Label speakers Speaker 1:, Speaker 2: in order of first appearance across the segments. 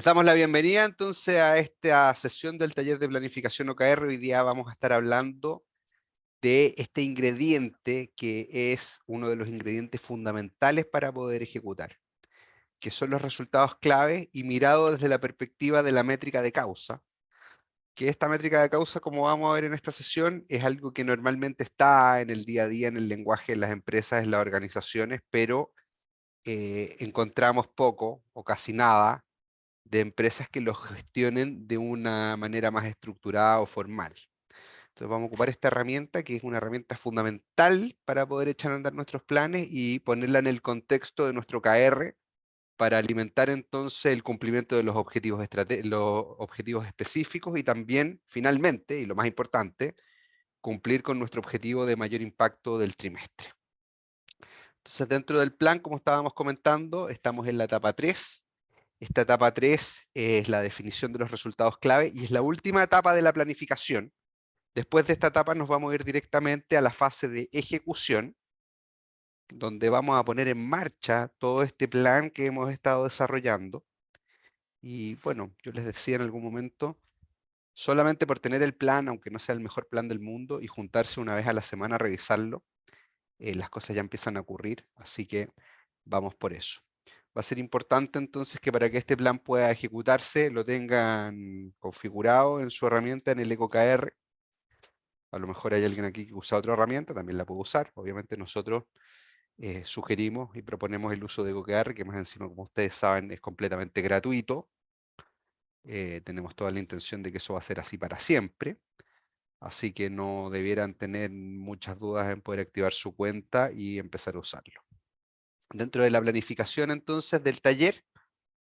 Speaker 1: Damos la bienvenida entonces a esta sesión del taller de planificación OKR. Hoy día vamos a estar hablando de este ingrediente que es uno de los ingredientes fundamentales para poder ejecutar, que son los resultados clave y mirado desde la perspectiva de la métrica de causa, que esta métrica de causa, como vamos a ver en esta sesión, es algo que normalmente está en el día a día, en el lenguaje de las empresas, en las organizaciones, pero encontramos poco o casi nada de empresas que los gestionen de una manera más estructurada o formal. Entonces vamos a ocupar esta herramienta, que es una herramienta fundamental para poder echar a andar nuestros planes y ponerla en el contexto de nuestro KR para alimentar entonces el cumplimiento de los objetivos específicos y también, finalmente, y lo más importante, cumplir con nuestro objetivo de mayor impacto del trimestre. Entonces, dentro del plan, como estábamos comentando, estamos en la etapa 3. Esta etapa 3 es la definición de los resultados clave y es la última etapa de la planificación. Después de esta etapa nos vamos a ir directamente a la fase de ejecución, donde vamos a poner en marcha todo este plan que hemos estado desarrollando. Y bueno, yo les decía en algún momento, solamente por tener el plan, aunque no sea el mejor plan del mundo, y juntarse una vez a la semana a revisarlo, las cosas ya empiezan a ocurrir, así que vamos por eso. Va a ser importante entonces que para que este plan pueda ejecutarse lo tengan configurado en su herramienta en el EcoKR. A lo mejor hay alguien aquí que usa otra herramienta, también la puede usar. Obviamente nosotros sugerimos y proponemos el uso de EcoKR, que más encima, como ustedes saben, es completamente gratuito. Tenemos toda la intención de que eso va a ser así para siempre. Así que no debieran tener muchas dudas en poder activar su cuenta y empezar a usarlo. Dentro de la planificación entonces del taller,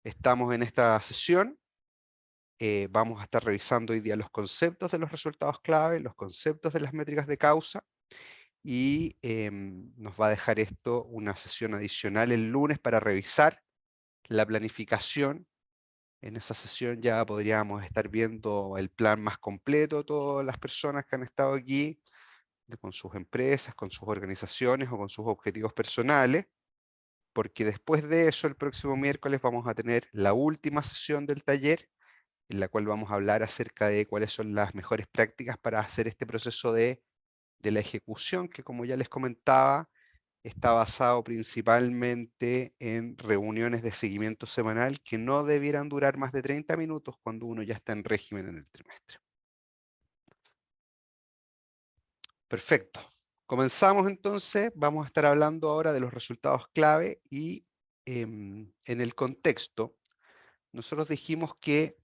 Speaker 1: estamos en esta sesión. Vamos a estar revisando hoy día los conceptos de los resultados clave, los conceptos de las métricas de causa, y nos va a dejar esto una sesión adicional el lunes para revisar la planificación. En esa sesión ya podríamos estar viendo el plan más completo, todas las personas que han estado aquí, con sus empresas, con sus organizaciones o con sus objetivos personales, porque después de eso, el próximo miércoles vamos a tener la última sesión del taller, en la cual vamos a hablar acerca de cuáles son las mejores prácticas para hacer este proceso de la ejecución, que como ya les comentaba, está basado principalmente en reuniones de seguimiento semanal que no debieran durar más de 30 minutos cuando uno ya está en régimen en el trimestre. Perfecto. Comenzamos entonces, vamos a estar hablando ahora de los resultados clave y en el contexto, nosotros dijimos que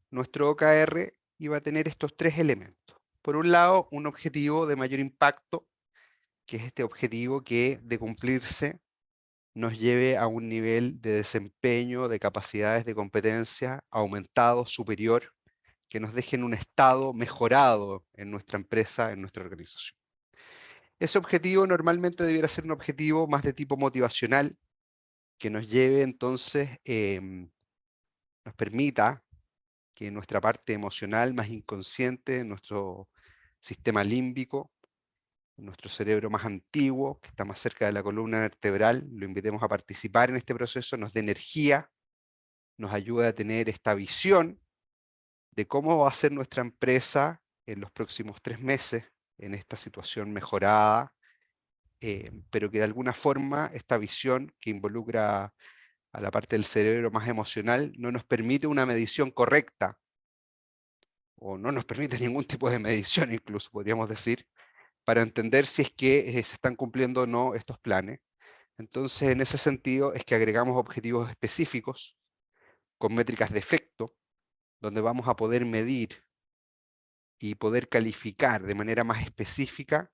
Speaker 1: nuestro OKR iba a tener estos tres elementos. Por un lado, un objetivo de mayor impacto, que es este objetivo que de cumplirse nos lleve a un nivel de desempeño, de capacidades de competencia aumentado, superior, que nos deje en un estado mejorado en nuestra empresa, en nuestra organización. Ese objetivo normalmente debiera ser un objetivo más de tipo motivacional, que nos lleve entonces, nos permita que nuestra parte emocional más inconsciente, nuestro sistema límbico, nuestro cerebro más antiguo, que está más cerca de la columna vertebral, lo invitemos a participar en este proceso, nos dé energía, nos ayude a tener esta visión de cómo va a ser nuestra empresa en los próximos 3 meses, en esta situación mejorada, pero que de alguna forma esta visión que involucra a la parte del cerebro más emocional no nos permite una medición correcta, o no nos permite ningún tipo de medición incluso, podríamos decir, para entender si es que se están cumpliendo o no estos planes. Entonces, en ese sentido, es que agregamos objetivos específicos con métricas de efecto, donde vamos a poder medir y poder calificar de manera más específica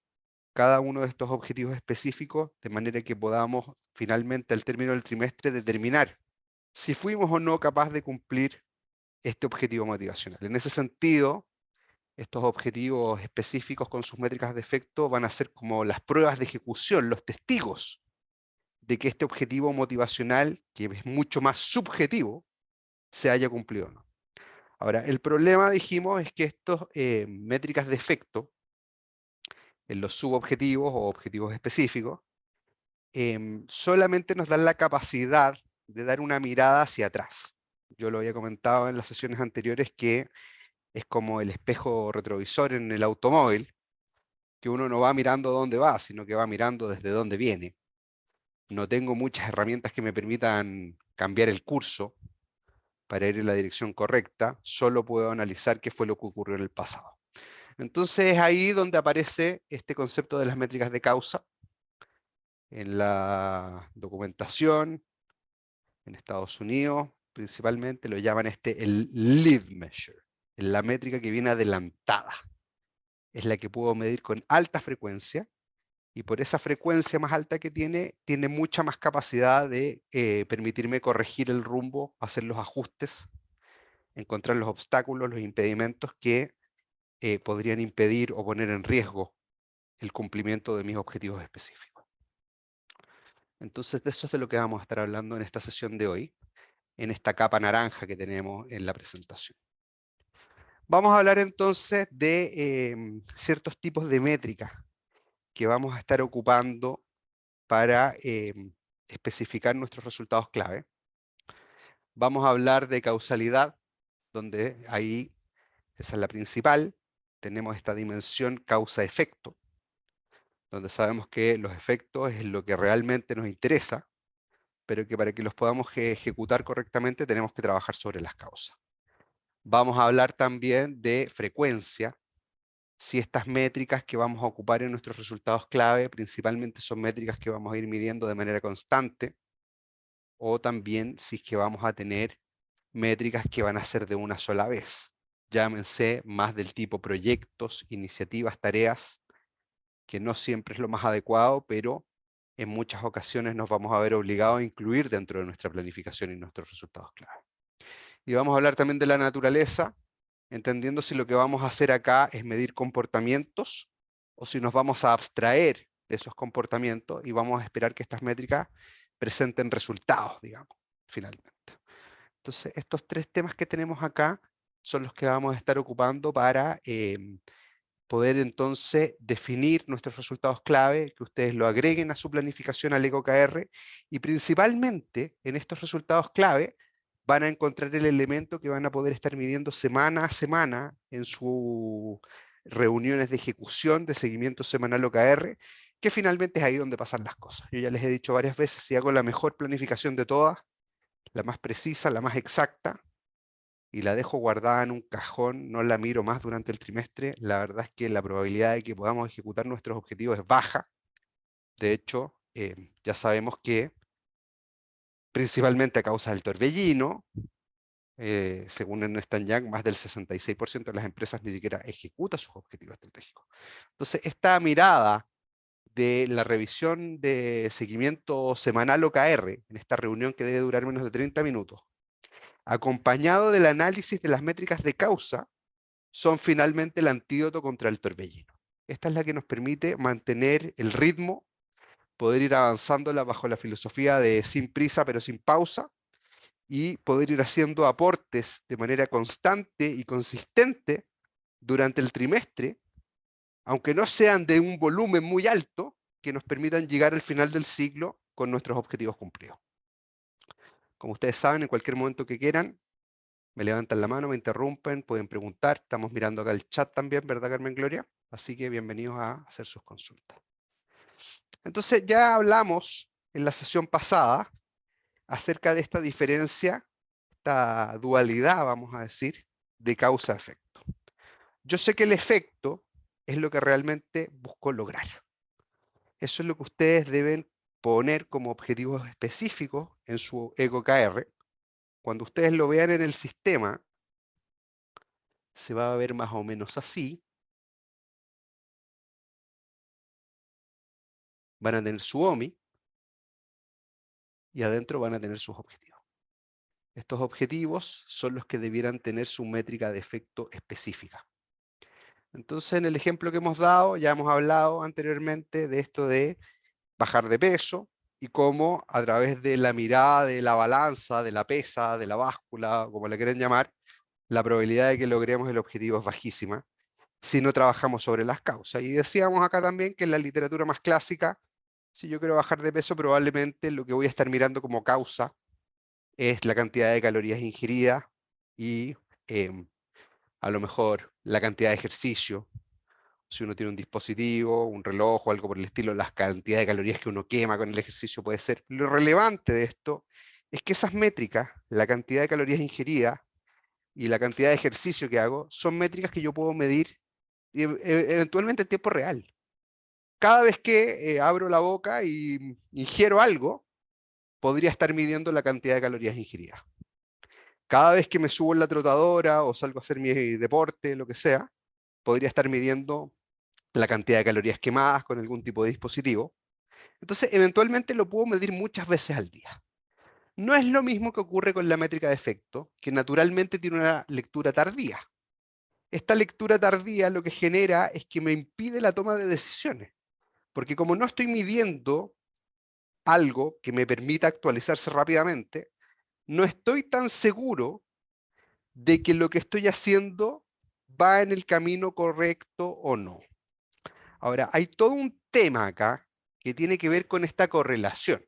Speaker 1: cada uno de estos objetivos específicos, de manera que podamos finalmente al término del trimestre determinar si fuimos o no capaces de cumplir este objetivo motivacional. En ese sentido, estos objetivos específicos con sus métricas de efecto van a ser como las pruebas de ejecución, los testigos de que este objetivo motivacional, que es mucho más subjetivo, se haya cumplido o no. Ahora, el problema, dijimos, es que estas métricas de efecto en los subobjetivos o objetivos específicos solamente nos dan la capacidad de dar una mirada hacia atrás. yo lo había comentado en las sesiones anteriores, que es como el espejo retrovisor en el automóvil, que uno no va mirando dónde va, sino que va mirando desde dónde viene. No tengo muchas herramientas que me permitan cambiar el curso para ir en la dirección correcta, solo puedo analizar qué fue lo que ocurrió en el pasado. Entonces es ahí donde aparece este concepto de las métricas de causa. En la documentación, en Estados Unidos principalmente, lo llaman el lead measure, la métrica que viene adelantada. Es la que puedo medir con alta frecuencia, y por esa frecuencia más alta que tiene mucha más capacidad de permitirme corregir el rumbo, hacer los ajustes, encontrar los obstáculos, los impedimentos que podrían impedir o poner en riesgo el cumplimiento de mis objetivos específicos. Entonces, de eso es de lo que vamos a estar hablando en esta sesión de hoy, en esta capa naranja que tenemos en la presentación. Vamos a hablar entonces de ciertos tipos de métricas que vamos a estar ocupando para especificar nuestros resultados clave. Vamos a hablar de causalidad, donde ahí, esa es la principal, tenemos esta dimensión causa-efecto, donde sabemos que los efectos es lo que realmente nos interesa, pero que para que los podamos ejecutar correctamente tenemos que trabajar sobre las causas. Vamos a hablar también de frecuencia, si estas métricas que vamos a ocupar en nuestros resultados clave principalmente son métricas que vamos a ir midiendo de manera constante, o también si es que vamos a tener métricas que van a ser de una sola vez. Llámense más del tipo proyectos, iniciativas, tareas, que no siempre es lo más adecuado, pero en muchas ocasiones nos vamos a ver obligados a incluir dentro de nuestra planificación y nuestros resultados clave. Y vamos a hablar también de la naturaleza, entendiendo si lo que vamos a hacer acá es medir comportamientos o si nos vamos a abstraer de esos comportamientos y vamos a esperar que estas métricas presenten resultados, digamos, finalmente. Entonces, estos tres temas que tenemos acá son los que vamos a estar ocupando para poder entonces definir nuestros resultados clave, que ustedes lo agreguen a su planificación al EcoKR, y principalmente en estos resultados clave van a encontrar el elemento que van a poder estar midiendo semana a semana en sus reuniones de ejecución de seguimiento semanal OKR, que finalmente es ahí donde pasan las cosas. Yo ya les he dicho varias veces, si hago la mejor planificación de todas, la más precisa, la más exacta, y la dejo guardada en un cajón, no la miro más durante el trimestre, la verdad es que la probabilidad de que podamos ejecutar nuestros objetivos es baja. De hecho, ya sabemos que principalmente a causa del torbellino, según Ernst & Young, más del 66% de las empresas ni siquiera ejecuta sus objetivos estratégicos. Entonces, esta mirada de la revisión de seguimiento semanal OKR, en esta reunión que debe durar menos de 30 minutos, acompañado del análisis de las métricas de causa, son finalmente el antídoto contra el torbellino. Esta es la que nos permite mantener el ritmo, poder ir avanzándola bajo la filosofía de sin prisa pero sin pausa, y poder ir haciendo aportes de manera constante y consistente durante el trimestre, aunque no sean de un volumen muy alto, que nos permitan llegar al final del ciclo con nuestros objetivos cumplidos. Como ustedes saben, en cualquier momento que quieran, me levantan la mano, me interrumpen, pueden preguntar. Estamos mirando acá el chat también, ¿verdad, Carmen Gloria? Así que bienvenidos a hacer sus consultas. Entonces ya hablamos en la sesión pasada acerca de esta diferencia, esta dualidad, vamos a decir, de causa-efecto. Yo sé que el efecto es lo que realmente busco lograr. Eso es lo que ustedes deben poner como objetivos específicos en su EcoKR. Cuando ustedes lo vean en el sistema, se va a ver más o menos así. Van a tener su OMI y adentro van a tener sus objetivos. Estos objetivos son los que debieran tener su métrica de efecto específica. Entonces, en el ejemplo que hemos dado, ya hemos hablado anteriormente de esto de bajar de peso y cómo a través de la mirada de la balanza, de la pesa, de la báscula, como le quieren llamar, la probabilidad de que logremos el objetivo es bajísima si no trabajamos sobre las causas. Y decíamos acá también que en la literatura más clásica, si yo quiero bajar de peso, probablemente lo que voy a estar mirando como causa es la cantidad de calorías ingeridas y a lo mejor la cantidad de ejercicio. Si uno tiene un dispositivo, un reloj o algo por el estilo, la cantidad de calorías que uno quema con el ejercicio puede ser. Lo relevante de esto es que esas métricas, la cantidad de calorías ingeridas y la cantidad de ejercicio que hago, son métricas que yo puedo medir eventualmente en tiempo real. Cada vez que abro la boca y ingiero algo, podría estar midiendo la cantidad de calorías ingeridas. Cada vez que me subo en la trotadora o salgo a hacer mi deporte, lo que sea, podría estar midiendo la cantidad de calorías quemadas con algún tipo de dispositivo. Entonces, eventualmente lo puedo medir muchas veces al día. No es lo mismo que ocurre con la métrica de efecto, que naturalmente tiene una lectura tardía. Esta lectura tardía lo que genera es que me impide la toma de decisiones, porque como no estoy midiendo algo que me permita actualizarse rápidamente, no estoy tan seguro de que lo que estoy haciendo va en el camino correcto o no. Ahora, hay todo un tema acá que tiene que ver con esta correlación.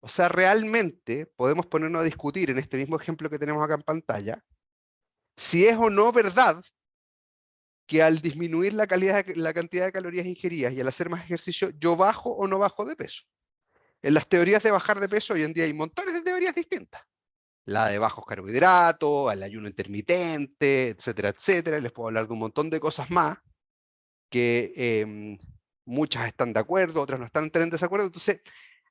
Speaker 1: O sea, realmente podemos ponernos a discutir en este mismo ejemplo que tenemos acá en pantalla, si es o no verdad que al disminuir la cantidad de calorías ingeridas y al hacer más ejercicio, yo bajo o no bajo de peso. En las teorías de bajar de peso hoy en día hay montones de teorías distintas. La de bajos carbohidratos, el ayuno intermitente, etcétera, etcétera. Les puedo hablar de un montón de cosas más que muchas están de acuerdo, otras no están en desacuerdo. Entonces,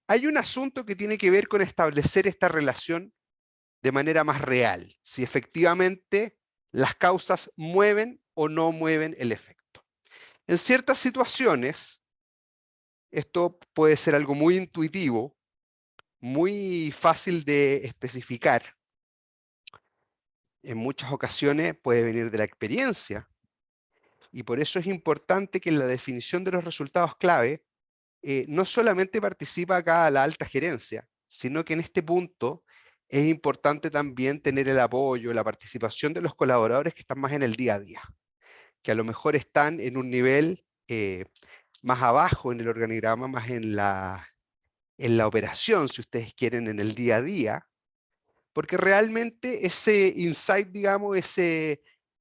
Speaker 1: hay un asunto que tiene que ver con establecer esta relación de manera más real, si efectivamente las causas mueven o no mueven el efecto. En ciertas situaciones, esto puede ser algo muy intuitivo, muy fácil de especificar. En muchas ocasiones puede venir de la experiencia, y por eso es importante que en la definición de los resultados clave no solamente participa acá la alta gerencia, sino que en este punto es importante también tener el apoyo, la participación de los colaboradores que están más en el día a día, que a lo mejor están en un nivel más abajo en el organigrama, más en la operación, si ustedes quieren, en el día a día, porque realmente ese insight, digamos,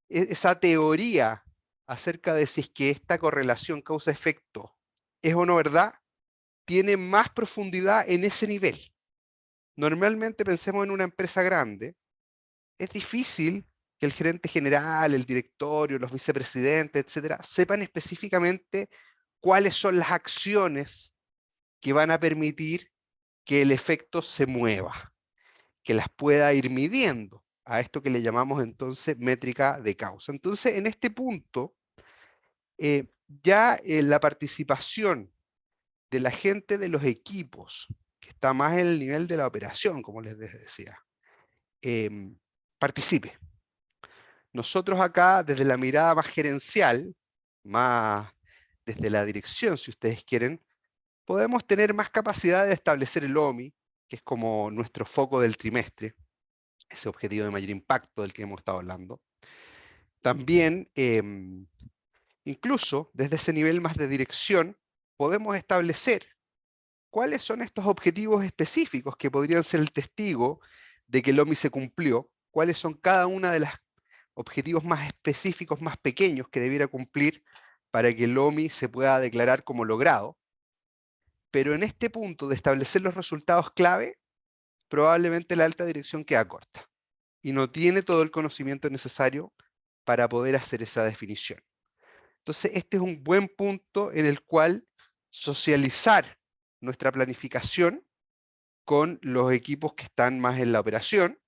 Speaker 1: esa teoría acerca de si es que esta correlación causa-efecto es o no verdad, tiene más profundidad en ese nivel. Normalmente pensemos en una empresa grande, es difícil que el gerente general, el directorio, los vicepresidentes, etcétera, sepan específicamente cuáles son las acciones que van a permitir que el efecto se mueva, que las pueda ir midiendo, a esto que le llamamos entonces métrica de causa. Entonces, en este punto, ya la participación de la gente de los equipos, que está más en el nivel de la operación, como les decía, participe. Nosotros acá, desde la mirada más gerencial, más desde la dirección, si ustedes quieren, podemos tener más capacidad de establecer el OMI, que es como nuestro foco del trimestre, ese objetivo de mayor impacto del que hemos estado hablando. También, incluso desde ese nivel más de dirección, podemos establecer cuáles son estos objetivos específicos que podrían ser el testigo de que el OMI se cumplió, cuáles son cada una de los objetivos más específicos, más pequeños que debiera cumplir para que el OMI se pueda declarar como logrado. Pero en este punto de establecer los resultados clave, probablemente la alta dirección queda corta y no tiene todo el conocimiento necesario para poder hacer esa definición. Entonces, este es un buen punto en el cual socializar nuestra planificación con los equipos que están más en la operación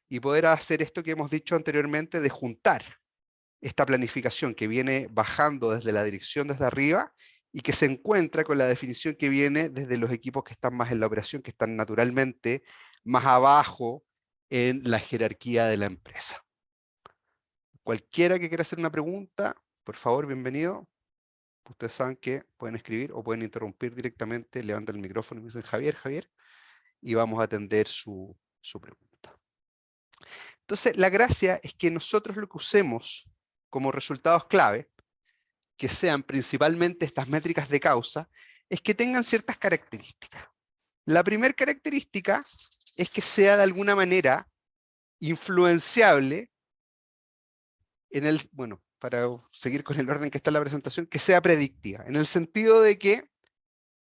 Speaker 1: y poder hacer esto que hemos dicho anteriormente de juntar esta planificación que viene bajando desde la dirección desde arriba y que se encuentra con la definición que viene desde los equipos que están más en la operación, que están naturalmente más abajo en la jerarquía de la empresa. Cualquiera que quiera hacer una pregunta, por favor, bienvenido. Ustedes saben que pueden escribir o pueden interrumpir directamente, levantan el micrófono y me dicen Javier, Javier, y vamos a atender su pregunta. Entonces, la gracia es que nosotros lo que usemos como resultados clave, que sean principalmente estas métricas de causa, es que tengan ciertas características. La primera característica es que sea de alguna manera influenciable en el, bueno, para seguir con el orden que está en la presentación, que sea predictiva, en el sentido de que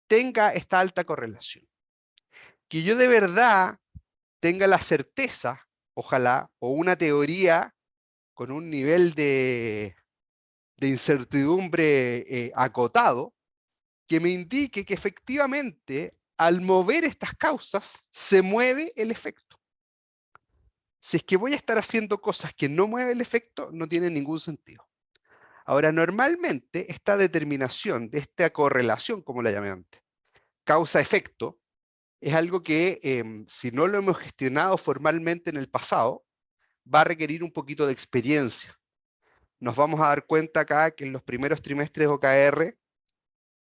Speaker 1: tenga esta alta correlación. Que yo de verdad tenga la certeza, ojalá, o una teoría con un nivel de incertidumbre acotado, que me indique que efectivamente al mover estas causas se mueve el efecto. Si es que voy a estar haciendo cosas que no mueven el efecto, no tiene ningún sentido. Ahora, normalmente esta determinación de esta correlación, como la llamé antes, causa-efecto, es algo que si no lo hemos gestionado formalmente en el pasado, va a requerir un poquito de experiencia. Nos vamos a dar cuenta acá que en los primeros trimestres de OKR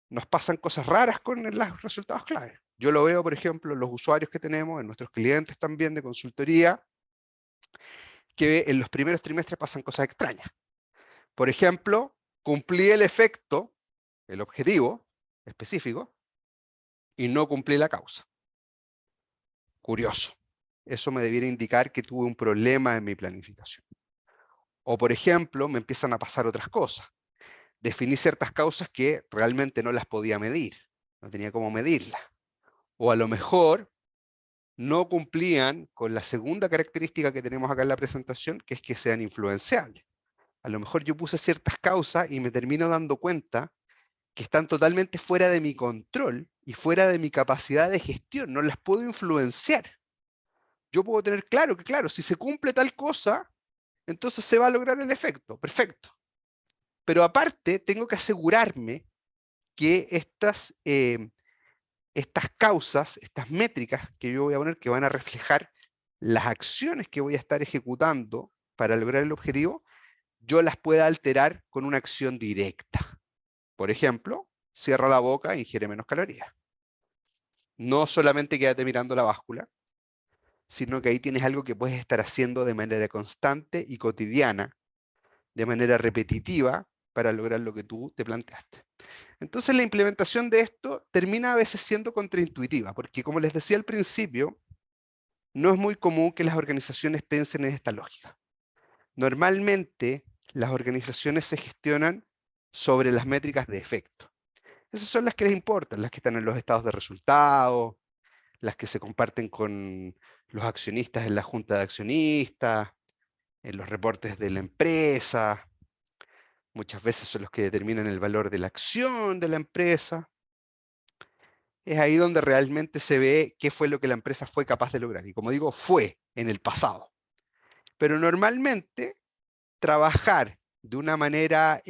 Speaker 1: nos pasan cosas raras con los resultados clave. Yo lo veo, por ejemplo, en los usuarios que tenemos, en nuestros clientes también de consultoría, que en los primeros trimestres pasan cosas extrañas. Por ejemplo, cumplí el efecto, el objetivo específico, y no cumplí la causa. Curioso. Eso me debiera indicar que tuve un problema en mi planificación. O, por ejemplo, me empiezan a pasar otras cosas. Definí ciertas causas que realmente no las podía medir. No tenía cómo medirlas. O a lo mejor no cumplían con la segunda característica que tenemos acá en la presentación, que es que sean influenciables. A lo mejor yo puse ciertas causas y me termino dando cuenta que están totalmente fuera de mi control y fuera de mi capacidad de gestión. No las puedo influenciar. Yo puedo tener claro que, claro, si se cumple tal cosa, entonces se va a lograr el efecto. Perfecto. Pero aparte, tengo que asegurarme que estas causas, estas métricas que yo voy a poner, que van a reflejar las acciones que voy a estar ejecutando para lograr el objetivo, yo las pueda alterar con una acción directa. Por ejemplo, cierra la boca e ingiere menos calorías. No solamente quédate mirando la báscula, sino que ahí tienes algo que puedes estar haciendo de manera constante y cotidiana, de manera repetitiva, para lograr lo que tú te planteaste. Entonces la implementación de esto termina a veces siendo contraintuitiva, porque como les decía al principio, no es muy común que las organizaciones piensen en esta lógica. Normalmente las organizaciones se gestionan sobre las métricas de efecto. Esas son las que les importan, las que están en los estados de resultados, las que se comparten con los accionistas en la junta de accionistas, en los reportes de la empresa. Muchas veces son los que determinan el valor de la acción de la empresa. Es ahí donde realmente se ve qué fue lo que la empresa fue capaz de lograr. Y como digo, fue en el pasado. Pero normalmente trabajar de una manera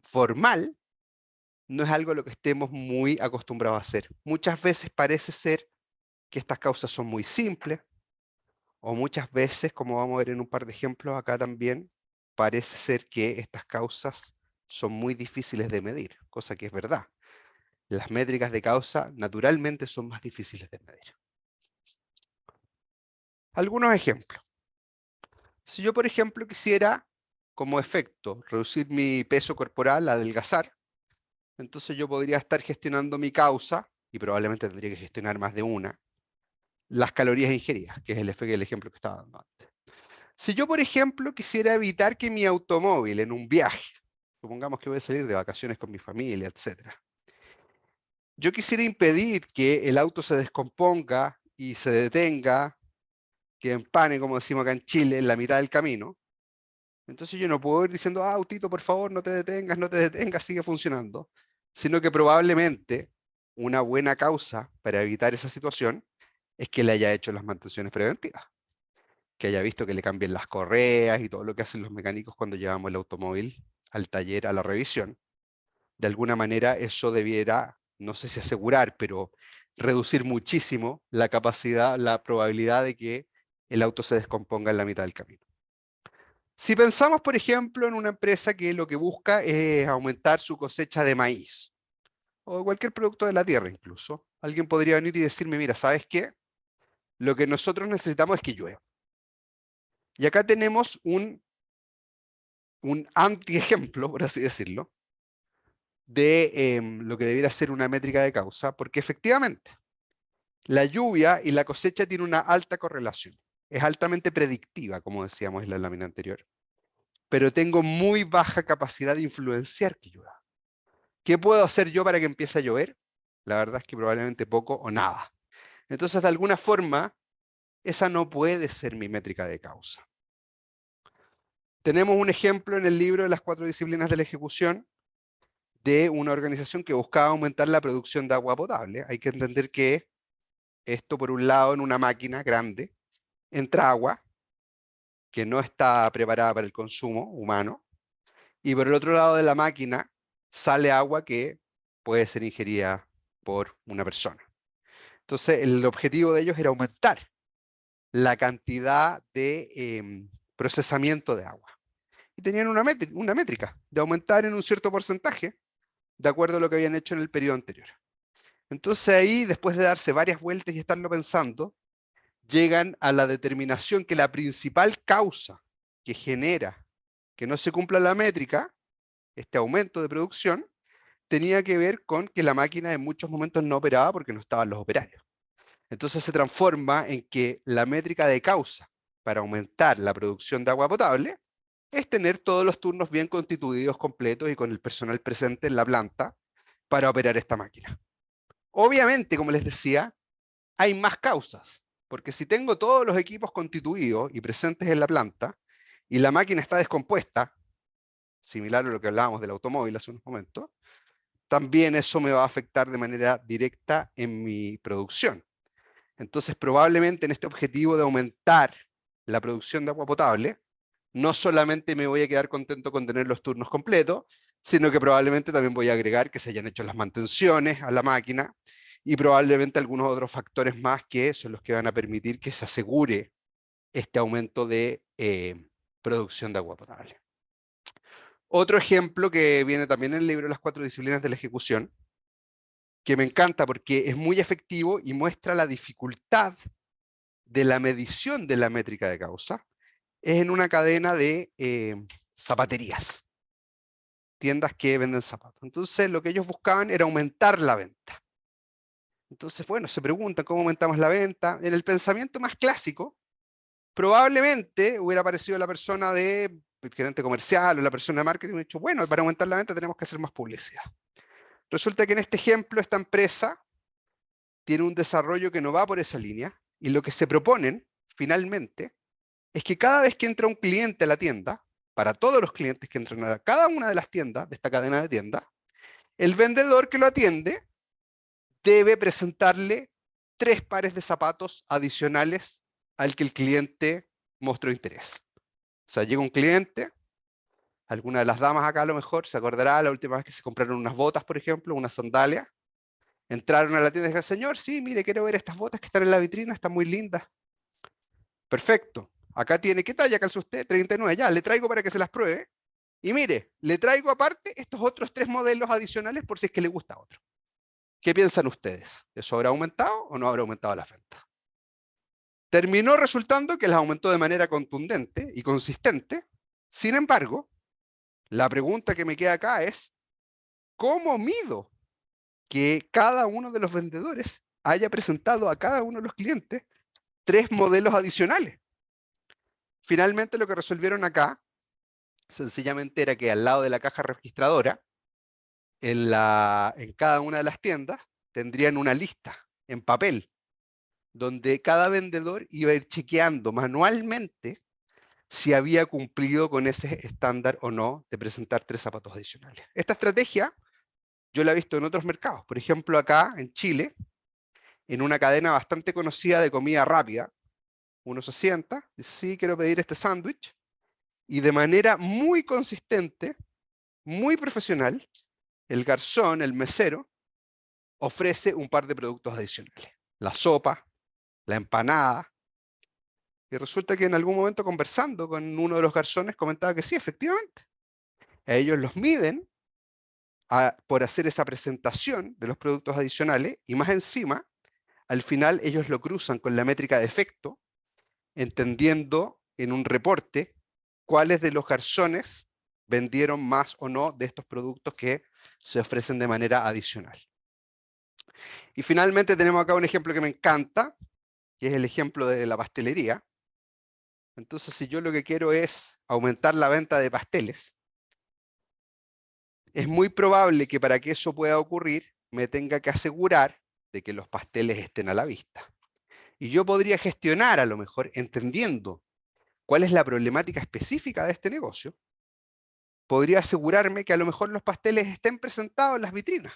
Speaker 1: formal no es algo a lo que estemos muy acostumbrados a hacer. Muchas veces parece ser que estas causas son muy simples, o muchas veces, como vamos a ver en un par de ejemplos acá también, parece ser que estas causas son muy difíciles de medir, cosa que es verdad. Las métricas de causa naturalmente son más difíciles de medir. Algunos ejemplos. Si yo, por ejemplo, quisiera, como efecto, reducir mi peso corporal, adelgazar, entonces yo podría estar gestionando mi causa, y probablemente tendría que gestionar más de una, las calorías ingeridas, que es el ejemplo que estaba dando antes. Si yo, por ejemplo, quisiera evitar que mi automóvil en un viaje, supongamos que voy a salir de vacaciones con mi familia, etc. Yo quisiera impedir que el auto se descomponga y se detenga, que empane, como decimos acá en Chile, en la mitad del camino. Entonces yo no puedo ir diciendo, autito, por favor, no te detengas, no te detengas, sigue funcionando. Sino que probablemente una buena causa para evitar esa situación es que le haya hecho las mantenciones preventivas. Que haya visto que le cambien las correas y todo lo que hacen los mecánicos cuando llevamos el automóvil al taller a la revisión. De alguna manera eso debiera, no sé si asegurar, pero reducir muchísimo la capacidad, la probabilidad de que el auto se descomponga en la mitad del camino. Si pensamos, por ejemplo, en una empresa que lo que busca es aumentar su cosecha de maíz, o cualquier producto de la tierra incluso, alguien podría venir y decirme, mira, ¿sabes qué? Lo que nosotros necesitamos es que llueva. Y acá tenemos un anti-ejemplo, por así decirlo, de lo que debiera ser una métrica de causa, porque efectivamente, La lluvia y la cosecha tienen una alta correlación. Es altamente predictiva, como decíamos en la lámina anterior. Pero tengo muy baja capacidad de influenciar que llueva. ¿Qué puedo hacer yo para que empiece a llover? La verdad es que probablemente poco o nada. Entonces, de alguna forma, esa no puede ser mi métrica de causa. Tenemos un ejemplo en el libro de las 4 disciplinas de la ejecución de una organización que buscaba aumentar la producción de agua potable. Hay que entender que esto, por un lado, en una máquina grande, entra agua que no está preparada para el consumo humano, y por el otro lado de la máquina sale agua que puede ser ingerida por una persona. Entonces, el objetivo de ellos era aumentar la cantidad de procesamiento de agua. Y tenían una métrica de aumentar en un cierto porcentaje de acuerdo a lo que habían hecho en el periodo anterior. Entonces ahí, después de darse varias vueltas y estarlo pensando, llegan a la determinación que la principal causa que genera que no se cumpla la métrica, este aumento de producción, tenía que ver con que la máquina en muchos momentos no operaba porque no estaban los operarios. Entonces se transforma en que la métrica de causa para aumentar la producción de agua potable es tener todos los turnos bien constituidos, completos y con el personal presente en la planta para operar esta máquina. Obviamente, como les decía, hay más causas, porque si tengo todos los equipos constituidos y presentes en la planta y la máquina está descompuesta, similar a lo que hablábamos del automóvil hace unos momentos, también eso me va a afectar de manera directa en mi producción. Entonces, probablemente en este objetivo de aumentar la producción de agua potable, no solamente me voy a quedar contento con tener los turnos completos, sino que probablemente también voy a agregar que se hayan hecho las mantenciones a la máquina y probablemente algunos otros factores más que son los que van a permitir que se asegure este aumento de producción de agua potable. Otro ejemplo que viene también en el libro Las 4 disciplinas de la ejecución, que me encanta porque es muy efectivo y muestra la dificultad de la medición de la métrica de causa, es en una cadena de zapaterías, tiendas que venden zapatos. Entonces lo que ellos buscaban era aumentar la venta. Entonces, bueno, se preguntan cómo aumentamos la venta. En el pensamiento más clásico, probablemente hubiera aparecido la persona de gerente comercial o la persona de marketing y dicho, bueno, para aumentar la venta tenemos que hacer más publicidad. Resulta que en este ejemplo, esta empresa tiene un desarrollo que no va por esa línea y lo que se proponen, finalmente, es que cada vez que entra un cliente a la tienda, para todos los clientes que entran a cada una de las tiendas, de esta cadena de tiendas, el vendedor que lo atiende debe presentarle 3 pares de zapatos adicionales al que el cliente mostró interés. O sea, llega un cliente, alguna de las damas acá a lo mejor se acordará la última vez que se compraron unas botas, por ejemplo, unas sandalias, entraron a la tienda y dijeron, señor, sí, mire, quiero ver estas botas que están en la vitrina, están muy lindas. Perfecto. Acá tiene, ¿qué talla calza usted? 39, ya, le traigo para que se las pruebe. Y mire, le traigo aparte estos otros 3 modelos adicionales por si es que le gusta otro. ¿Qué piensan ustedes? ¿Eso habrá aumentado o no habrá aumentado la venta? Terminó resultando que las aumentó de manera contundente y consistente. Sin embargo, la pregunta que me queda acá es, ¿cómo mido que cada uno de los vendedores haya presentado a cada uno de los clientes 3 modelos adicionales? Finalmente lo que resolvieron acá sencillamente era que al lado de la caja registradora, en cada una de las tiendas, tendrían una lista en papel, donde cada vendedor iba a ir chequeando manualmente si había cumplido con ese estándar o no de presentar 3 zapatos adicionales. Esta estrategia yo la he visto en otros mercados. Por ejemplo, acá en Chile, en una cadena bastante conocida de comida rápida, uno se sienta, dice, sí, quiero pedir este sándwich, y de manera muy consistente, muy profesional, el garzón, el mesero, ofrece un par de productos adicionales. La sopa, la empanada, y resulta que en algún momento conversando con uno de los garzones comentaba que sí, efectivamente. Ellos los miden por hacer esa presentación de los productos adicionales y más encima, al final ellos lo cruzan con la métrica de efecto, entendiendo en un reporte cuáles de los garzones vendieron más o no de estos productos que se ofrecen de manera adicional. Y finalmente tenemos acá un ejemplo que me encanta, que es el ejemplo de la pastelería. Entonces, si yo lo que quiero es aumentar la venta de pasteles, es muy probable que para que eso pueda ocurrir, me tenga que asegurar de que los pasteles estén a la vista. Y yo podría gestionar, a lo mejor, entendiendo cuál es la problemática específica de este negocio, podría asegurarme que a lo mejor los pasteles estén presentados en las vitrinas,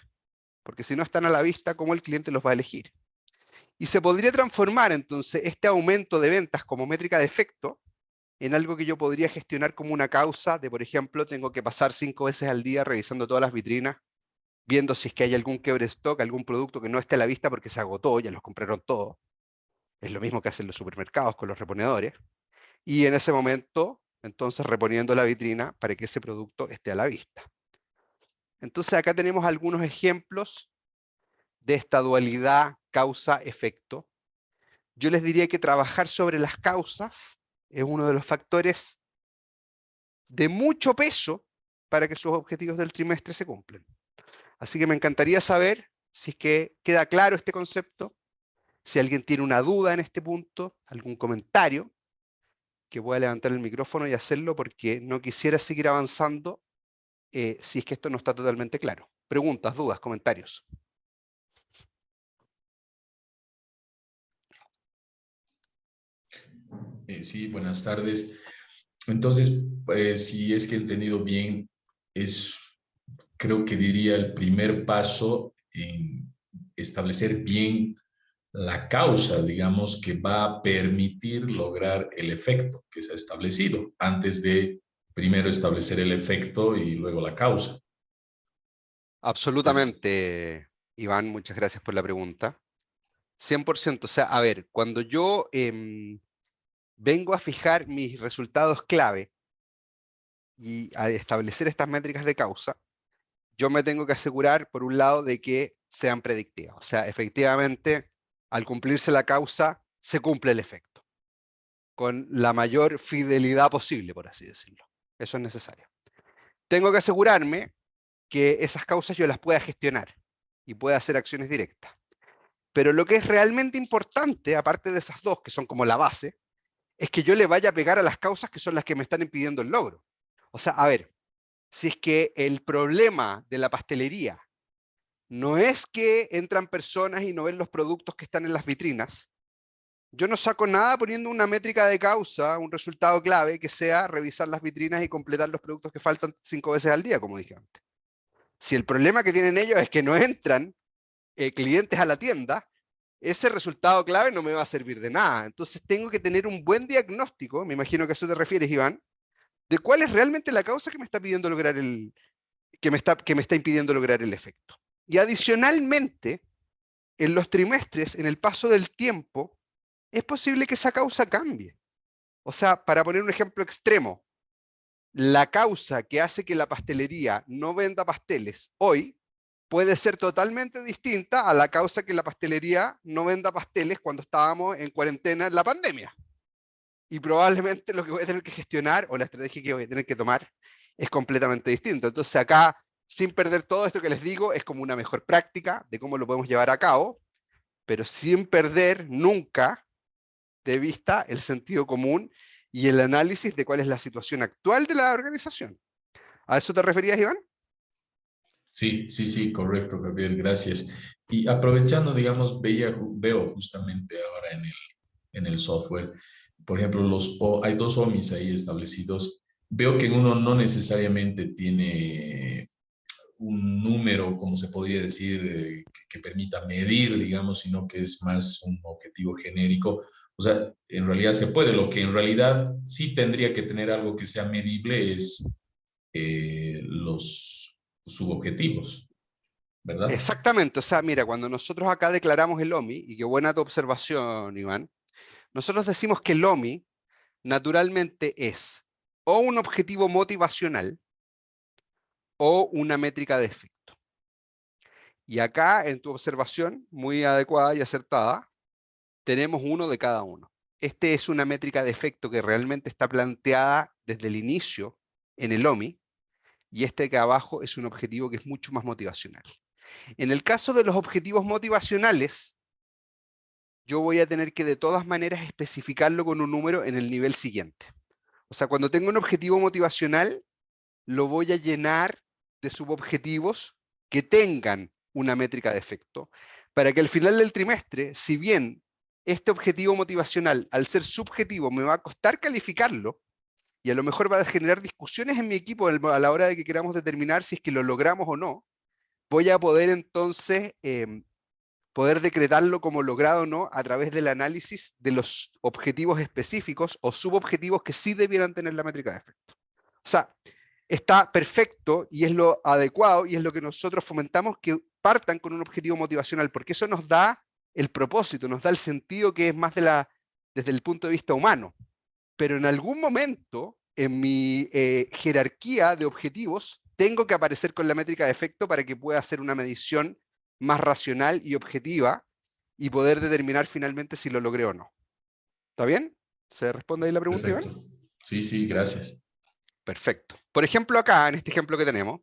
Speaker 1: porque si no están a la vista, ¿cómo el cliente los va a elegir? Y se podría transformar entonces este aumento de ventas como métrica de efecto en algo que yo podría gestionar como una causa de, por ejemplo, tengo que pasar 5 veces al día revisando todas las vitrinas, viendo si es que hay algún quiebre stock, algún producto que no esté a la vista porque se agotó, ya los compraron todos. Es lo mismo que hacen los supermercados con los reponedores. Y en ese momento, entonces reponiendo la vitrina para que ese producto esté a la vista. Entonces acá tenemos algunos ejemplos de esta dualidad causa-efecto. Yo les diría que trabajar sobre las causas es uno de los factores de mucho peso para que sus objetivos del trimestre se cumplan. Así que me encantaría saber si es que queda claro este concepto, si alguien tiene una duda en este punto, algún comentario, que pueda levantar el micrófono y hacerlo porque no quisiera seguir avanzando si es que esto no está totalmente claro. Preguntas, dudas, comentarios.
Speaker 2: Sí, buenas tardes. Entonces, si es que he entendido bien, es, creo que diría el primer paso en establecer bien la causa, digamos, que va a permitir lograr el efecto que se ha establecido, antes de primero establecer el efecto y luego la causa. Pues,
Speaker 1: Absolutamente, Iván, muchas gracias por la pregunta. 100%, o sea, a ver, cuando yo vengo a fijar mis resultados clave y a establecer estas métricas de causa, yo me tengo que asegurar, por un lado, de que sean predictivas. O sea, efectivamente, al cumplirse la causa, se cumple el efecto, con la mayor fidelidad posible, por así decirlo. Eso es necesario. Tengo que asegurarme que esas causas yo las pueda gestionar y pueda hacer acciones directas. Pero lo que es realmente importante, aparte de esas dos, que son como la base, es que yo le vaya a pegar a las causas que son las que me están impidiendo el logro. O sea, a ver, si es que el problema de la pastelería no es que entran personas y no ven los productos que están en las vitrinas, yo no saco nada poniendo una métrica de causa, un resultado clave que sea revisar las vitrinas y completar los productos que faltan 5 veces al día, como dije antes. Si el problema que tienen ellos es que no entran clientes a la tienda, ese resultado clave no me va a servir de nada. Entonces tengo que tener un buen diagnóstico, me imagino que a eso te refieres, Iván, de cuál es realmente la causa que me está pidiendo lograr que me está impidiendo lograr el efecto. Y adicionalmente, en los trimestres, en el paso del tiempo, es posible que esa causa cambie. O sea, para poner un ejemplo extremo, la causa que hace que la pastelería no venda pasteles hoy puede ser totalmente distinta a la causa que la pastelería no venda pasteles cuando estábamos en cuarentena en la pandemia. Y probablemente lo que voy a tener que gestionar o la estrategia que voy a tener que tomar es completamente distinto. Entonces acá, sin perder todo esto que les digo, es como una mejor práctica de cómo lo podemos llevar a cabo, pero sin perder nunca de vista el sentido común y el análisis de cuál es la situación actual de la organización. ¿A eso te referías, Iván?
Speaker 2: sí, sí, sí, correcto, Gabriel, gracias. Y aprovechando, digamos, veo justamente ahora en el software, por ejemplo, hay dos OMIs ahí establecidos. Veo que en uno no necesariamente tiene un número, como se podría decir, que permita medir, digamos, sino que es más un objetivo genérico. O sea, en realidad se puede. Lo que en realidad sí tendría que tener algo que sea medible es los subobjetivos, ¿verdad?
Speaker 1: Exactamente, o sea, mira, cuando nosotros acá declaramos el OMI, y qué buena tu observación, Iván, nosotros decimos que el OMI naturalmente es o un objetivo motivacional o una métrica de efecto. Y acá, en tu observación, muy adecuada y acertada, tenemos uno de cada uno. Este es una métrica de efecto que realmente está planteada desde el inicio en el OMI, y este que abajo es un objetivo que es mucho más motivacional. En el caso de los objetivos motivacionales, yo voy a tener que de todas maneras especificarlo con un número en el nivel siguiente. O sea, cuando tengo un objetivo motivacional, lo voy a llenar de subobjetivos que tengan una métrica de efecto, para que al final del trimestre, si bien este objetivo motivacional, al ser subjetivo, me va a costar calificarlo, y a lo mejor va a generar discusiones en mi equipo a la hora de que queramos determinar si es que lo logramos o no, voy a poder entonces poder decretarlo como logrado o no a través del análisis de los objetivos específicos o subobjetivos que sí debieran tener la métrica de efecto. O sea, está perfecto y es lo adecuado y es lo que nosotros fomentamos, que partan con un objetivo motivacional, porque eso nos da el propósito, nos da el sentido que es más desde el punto de vista humano. Pero en algún momento, en mi jerarquía de objetivos, tengo que aparecer con la métrica de efecto para que pueda hacer una medición más racional y objetiva y poder determinar finalmente si lo logré o no. ¿Está bien? ¿Se responde ahí la pregunta, Iván?
Speaker 2: Perfecto. Sí, sí, gracias.
Speaker 1: Perfecto. Por ejemplo, acá, en este ejemplo que tenemos,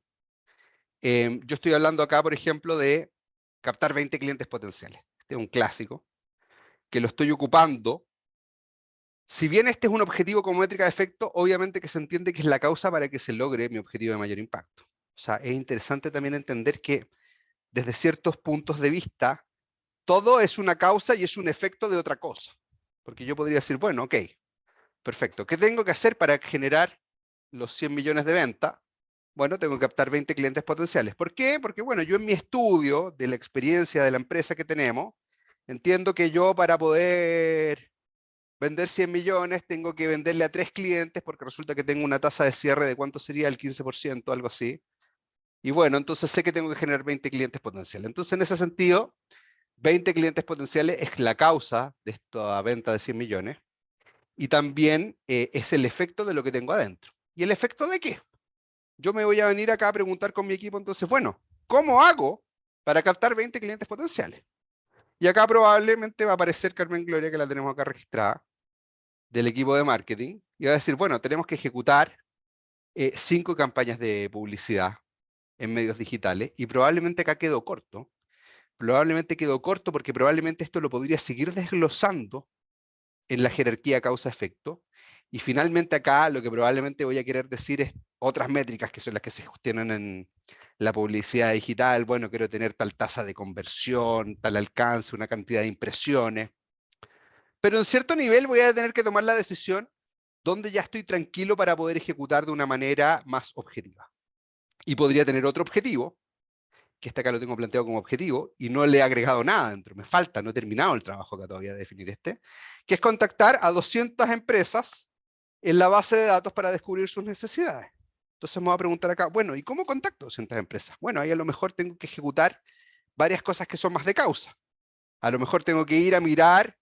Speaker 1: yo estoy hablando acá, por ejemplo, de captar 20 clientes potenciales. Este es un clásico, que lo estoy ocupando. Si bien este es un objetivo como métrica de efecto, obviamente que se entiende que es la causa para que se logre mi objetivo de mayor impacto. O sea, es interesante también entender que desde ciertos puntos de vista, todo es una causa y es un efecto de otra cosa. Porque yo podría decir, bueno, ok, perfecto. ¿Qué tengo que hacer para generar los 100 millones de venta? Bueno, tengo que captar 20 clientes potenciales. ¿Por qué? Porque, bueno, yo en mi estudio de la experiencia de la empresa que tenemos, entiendo que yo para poder vender 100 millones tengo que venderle a 3 clientes porque resulta que tengo una tasa de cierre de cuánto sería el 15%, algo así. Y bueno, entonces sé que tengo que generar 20 clientes potenciales. Entonces, en ese sentido, 20 clientes potenciales es la causa de esta venta de 100 millones y también es el efecto de lo que tengo adentro. ¿Y el efecto de qué? Yo me voy a venir acá a preguntar con mi equipo, entonces, bueno, ¿cómo hago para captar 20 clientes potenciales? Y acá probablemente va a aparecer Carmen Gloria, que la tenemos acá registrada, del equipo de marketing, y va a decir, bueno, tenemos que ejecutar 5 campañas de publicidad en medios digitales, y probablemente acá quedó corto porque probablemente esto lo podría seguir desglosando en la jerarquía causa-efecto. Y finalmente acá lo que probablemente voy a querer decir es otras métricas que son las que se gestionan en la publicidad digital. Bueno, quiero tener tal tasa de conversión, tal alcance, una cantidad de impresiones. Pero en cierto nivel voy a tener que tomar la decisión donde ya estoy tranquilo para poder ejecutar de una manera más objetiva. Y podría tener otro objetivo, que este acá lo tengo planteado como objetivo, y no le he agregado nada dentro, me falta, no he terminado el trabajo acá todavía de definir que es contactar a 200 empresas en la base de datos para descubrir sus necesidades. Entonces me voy a preguntar acá, bueno, ¿y cómo contacto a 200 empresas? Bueno, ahí a lo mejor tengo que ejecutar varias cosas que son más de causa. A lo mejor tengo que ir a mirar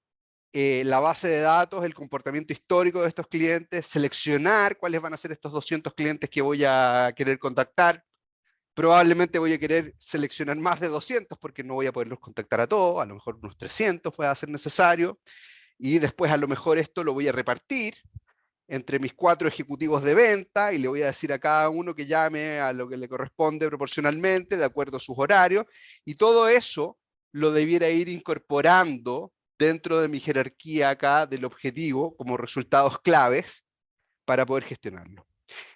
Speaker 1: la base de datos, el comportamiento histórico de estos clientes, seleccionar cuáles van a ser estos 200 clientes que voy a querer contactar. Probablemente voy a querer seleccionar más de 200 porque no voy a poderlos contactar a todos, a lo mejor unos 300 puede ser necesario, y después a lo mejor esto lo voy a repartir entre mis 4 ejecutivos de venta y le voy a decir a cada uno que llame a lo que le corresponde proporcionalmente, de acuerdo a sus horarios, y todo eso lo debiera ir incorporando dentro de mi jerarquía acá del objetivo como resultados claves para poder gestionarlo.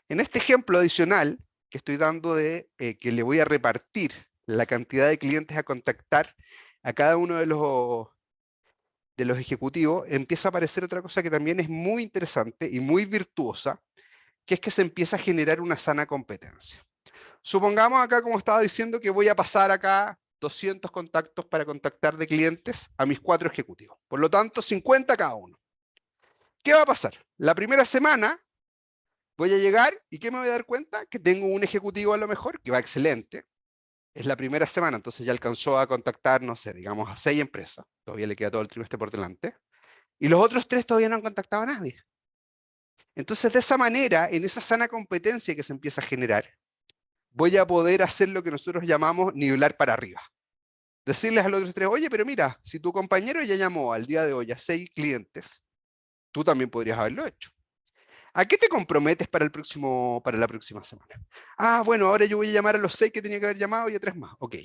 Speaker 1: En este ejemplo adicional que estoy dando que le voy a repartir la cantidad de clientes a contactar a cada uno de los ejecutivos, empieza a aparecer otra cosa que también es muy interesante y muy virtuosa, que es que se empieza a generar una sana competencia. Supongamos acá, como estaba diciendo, que voy a pasar acá 200 contactos para contactar de clientes a mis 4 ejecutivos. Por lo tanto, 50 cada uno. ¿Qué va a pasar? La primera semana voy a llegar y ¿qué me voy a dar cuenta? Que tengo un ejecutivo a lo mejor que va excelente. Es la primera semana, entonces ya alcanzó a contactar, no sé, digamos a 6 empresas. Todavía le queda todo el trimestre por delante. Y los otros 3 todavía no han contactado a nadie. Entonces, de esa manera, en esa sana competencia que se empieza a generar, voy a poder hacer lo que nosotros llamamos nivelar para arriba. Decirles a los otros 3, oye, pero mira, si tu compañero ya llamó al día de hoy a 6 clientes, tú también podrías haberlo hecho. ¿A qué te comprometes para la próxima semana? Ah, bueno, ahora yo voy a llamar a los 6 que tenía que haber llamado y a 3 más. Ok.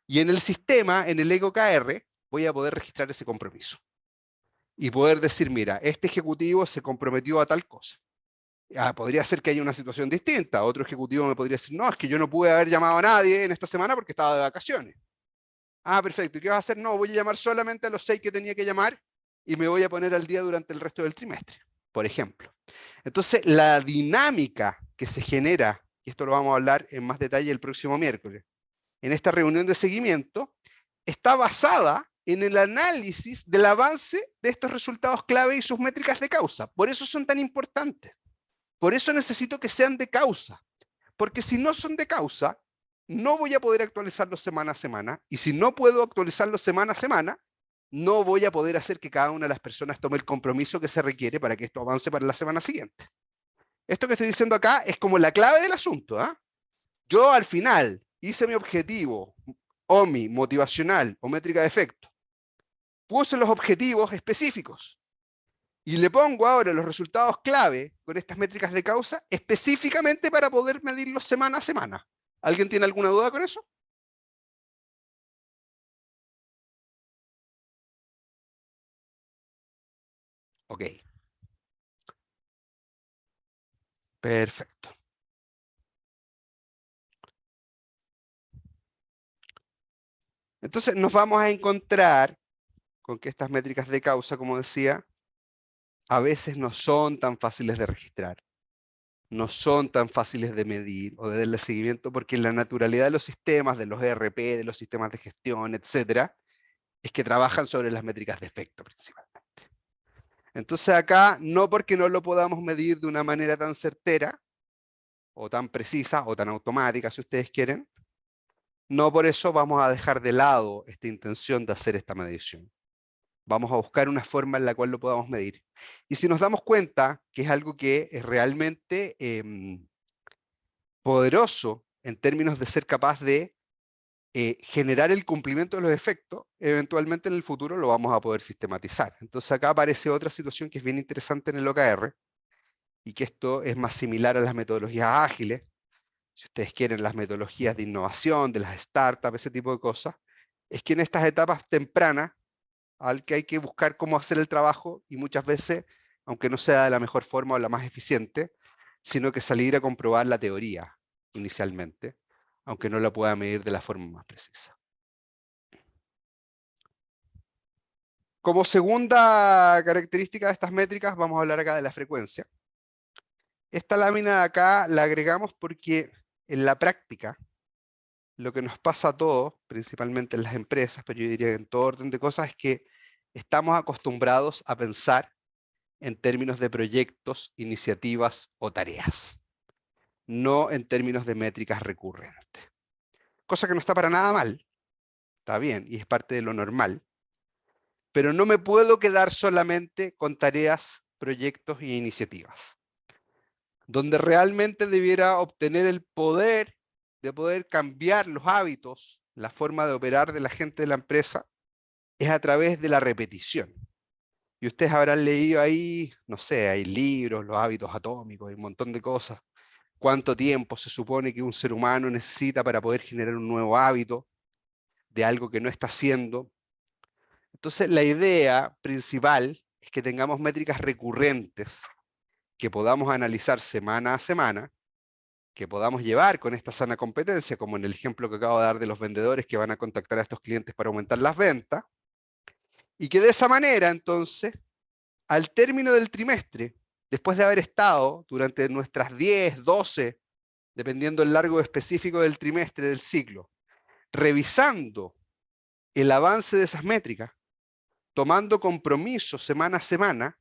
Speaker 1: Y en el sistema, en el EcoKR, voy a poder registrar ese compromiso. Y poder decir, mira, este ejecutivo se comprometió a tal cosa. Podría ser que haya una situación distinta. Otro ejecutivo me podría decir, no, es que yo no pude haber llamado a nadie en esta semana porque estaba de vacaciones. Perfecto. ¿Y qué vas a hacer? No, voy a llamar solamente a los 6 que tenía que llamar y me voy a poner al día durante el resto del trimestre, por ejemplo. Entonces, la dinámica que se genera, y esto lo vamos a hablar en más detalle el próximo miércoles, en esta reunión de seguimiento, está basada en el análisis del avance de estos resultados clave y sus métricas de causa. Por eso son tan importantes. Por eso necesito que sean de causa. Porque si no son de causa, no voy a poder actualizarlos semana a semana. Y si no puedo actualizarlos semana a semana, no voy a poder hacer que cada una de las personas tome el compromiso que se requiere para que esto avance para la semana siguiente. Esto que estoy diciendo acá es como la clave del asunto. Yo al final hice mi objetivo, OMI, motivacional o métrica de efecto. Puse los objetivos específicos y le pongo ahora los resultados clave con estas métricas de causa específicamente para poder medirlos semana a semana. ¿Alguien tiene alguna duda con eso? Ok. Perfecto. Entonces nos vamos a encontrar con que estas métricas de causa, como decía, a veces no son tan fáciles de registrar, no son tan fáciles de medir o de darle seguimiento, porque la naturalidad de los sistemas, de los ERP, de los sistemas de gestión, etcétera, es que trabajan sobre las métricas de efecto principalmente. Entonces acá, no porque no lo podamos medir de una manera tan certera, o tan precisa, o tan automática, si ustedes quieren, no por eso vamos a dejar de lado esta intención de hacer esta medición. Vamos a buscar una forma en la cual lo podamos medir. Y si nos damos cuenta que es algo que es realmente poderoso en términos de ser capaz de generar el cumplimiento de los efectos, eventualmente en el futuro lo vamos a poder sistematizar. Entonces acá aparece otra situación que es bien interesante en el OKR, y que esto es más similar a las metodologías ágiles, si ustedes quieren, las metodologías de innovación, de las startups, ese tipo de cosas, es que en estas etapas tempranas, al que hay que buscar cómo hacer el trabajo, y muchas veces, aunque no sea de la mejor forma o la más eficiente, sino que salir a comprobar la teoría inicialmente, aunque no la pueda medir de la forma más precisa. Como segunda característica de estas métricas, vamos a hablar acá de la frecuencia. Esta lámina de acá la agregamos porque en la práctica, lo que nos pasa a todos, principalmente en las empresas, pero yo diría en todo orden de cosas, es que estamos acostumbrados a pensar en términos de proyectos, iniciativas o tareas, no en términos de métricas recurrentes. Cosa que no está para nada mal, está bien, y es parte de lo normal, pero no me puedo quedar solamente con tareas, proyectos e iniciativas. Donde realmente debiera obtener el poder de poder cambiar los hábitos, la forma de operar de la gente de la empresa, es a través de la repetición. Y ustedes habrán leído ahí, no sé, hay libros, los hábitos atómicos, hay un montón de cosas. ¿Cuánto tiempo se supone que un ser humano necesita para poder generar un nuevo hábito de algo que no está haciendo? Entonces, la idea principal es que tengamos métricas recurrentes que podamos analizar semana a semana, que podamos llevar con esta sana competencia, como en el ejemplo que acabo de dar de los vendedores que van a contactar a estos clientes para aumentar las ventas, y que de esa manera, entonces, al término del trimestre, después de haber estado durante nuestras 10, 12, dependiendo del largo específico del trimestre del ciclo, revisando el avance de esas métricas, tomando compromisos semana a semana,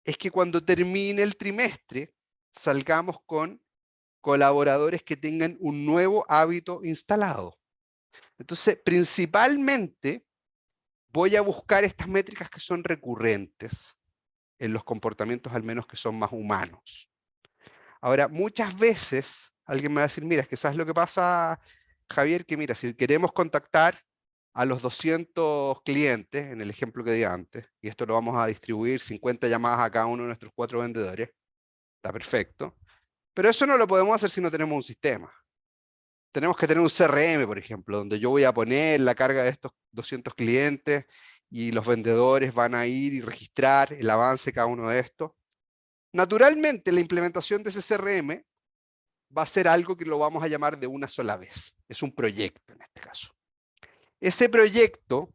Speaker 1: es que cuando termine el trimestre salgamos con colaboradores que tengan un nuevo hábito instalado. Entonces, principalmente voy a buscar estas métricas que son recurrentes en los comportamientos al menos que son más humanos. Ahora, muchas veces alguien me va a decir, mira, es que ¿sabes lo que pasa, Javier? Que mira, si queremos contactar a los 200 clientes, en el ejemplo que di antes, y esto lo vamos a distribuir 50 llamadas a cada uno de nuestros 4 vendedores, está perfecto, pero eso no lo podemos hacer si no tenemos un sistema. tenemos que tener un CRM, por ejemplo, donde yo voy a poner la carga de estos 200 clientes y los vendedores van a ir y registrar el avance de cada uno de estos. Naturalmente, la implementación de ese CRM va a ser algo que lo vamos a llamar de una sola vez. Es un proyecto en este caso. Ese proyecto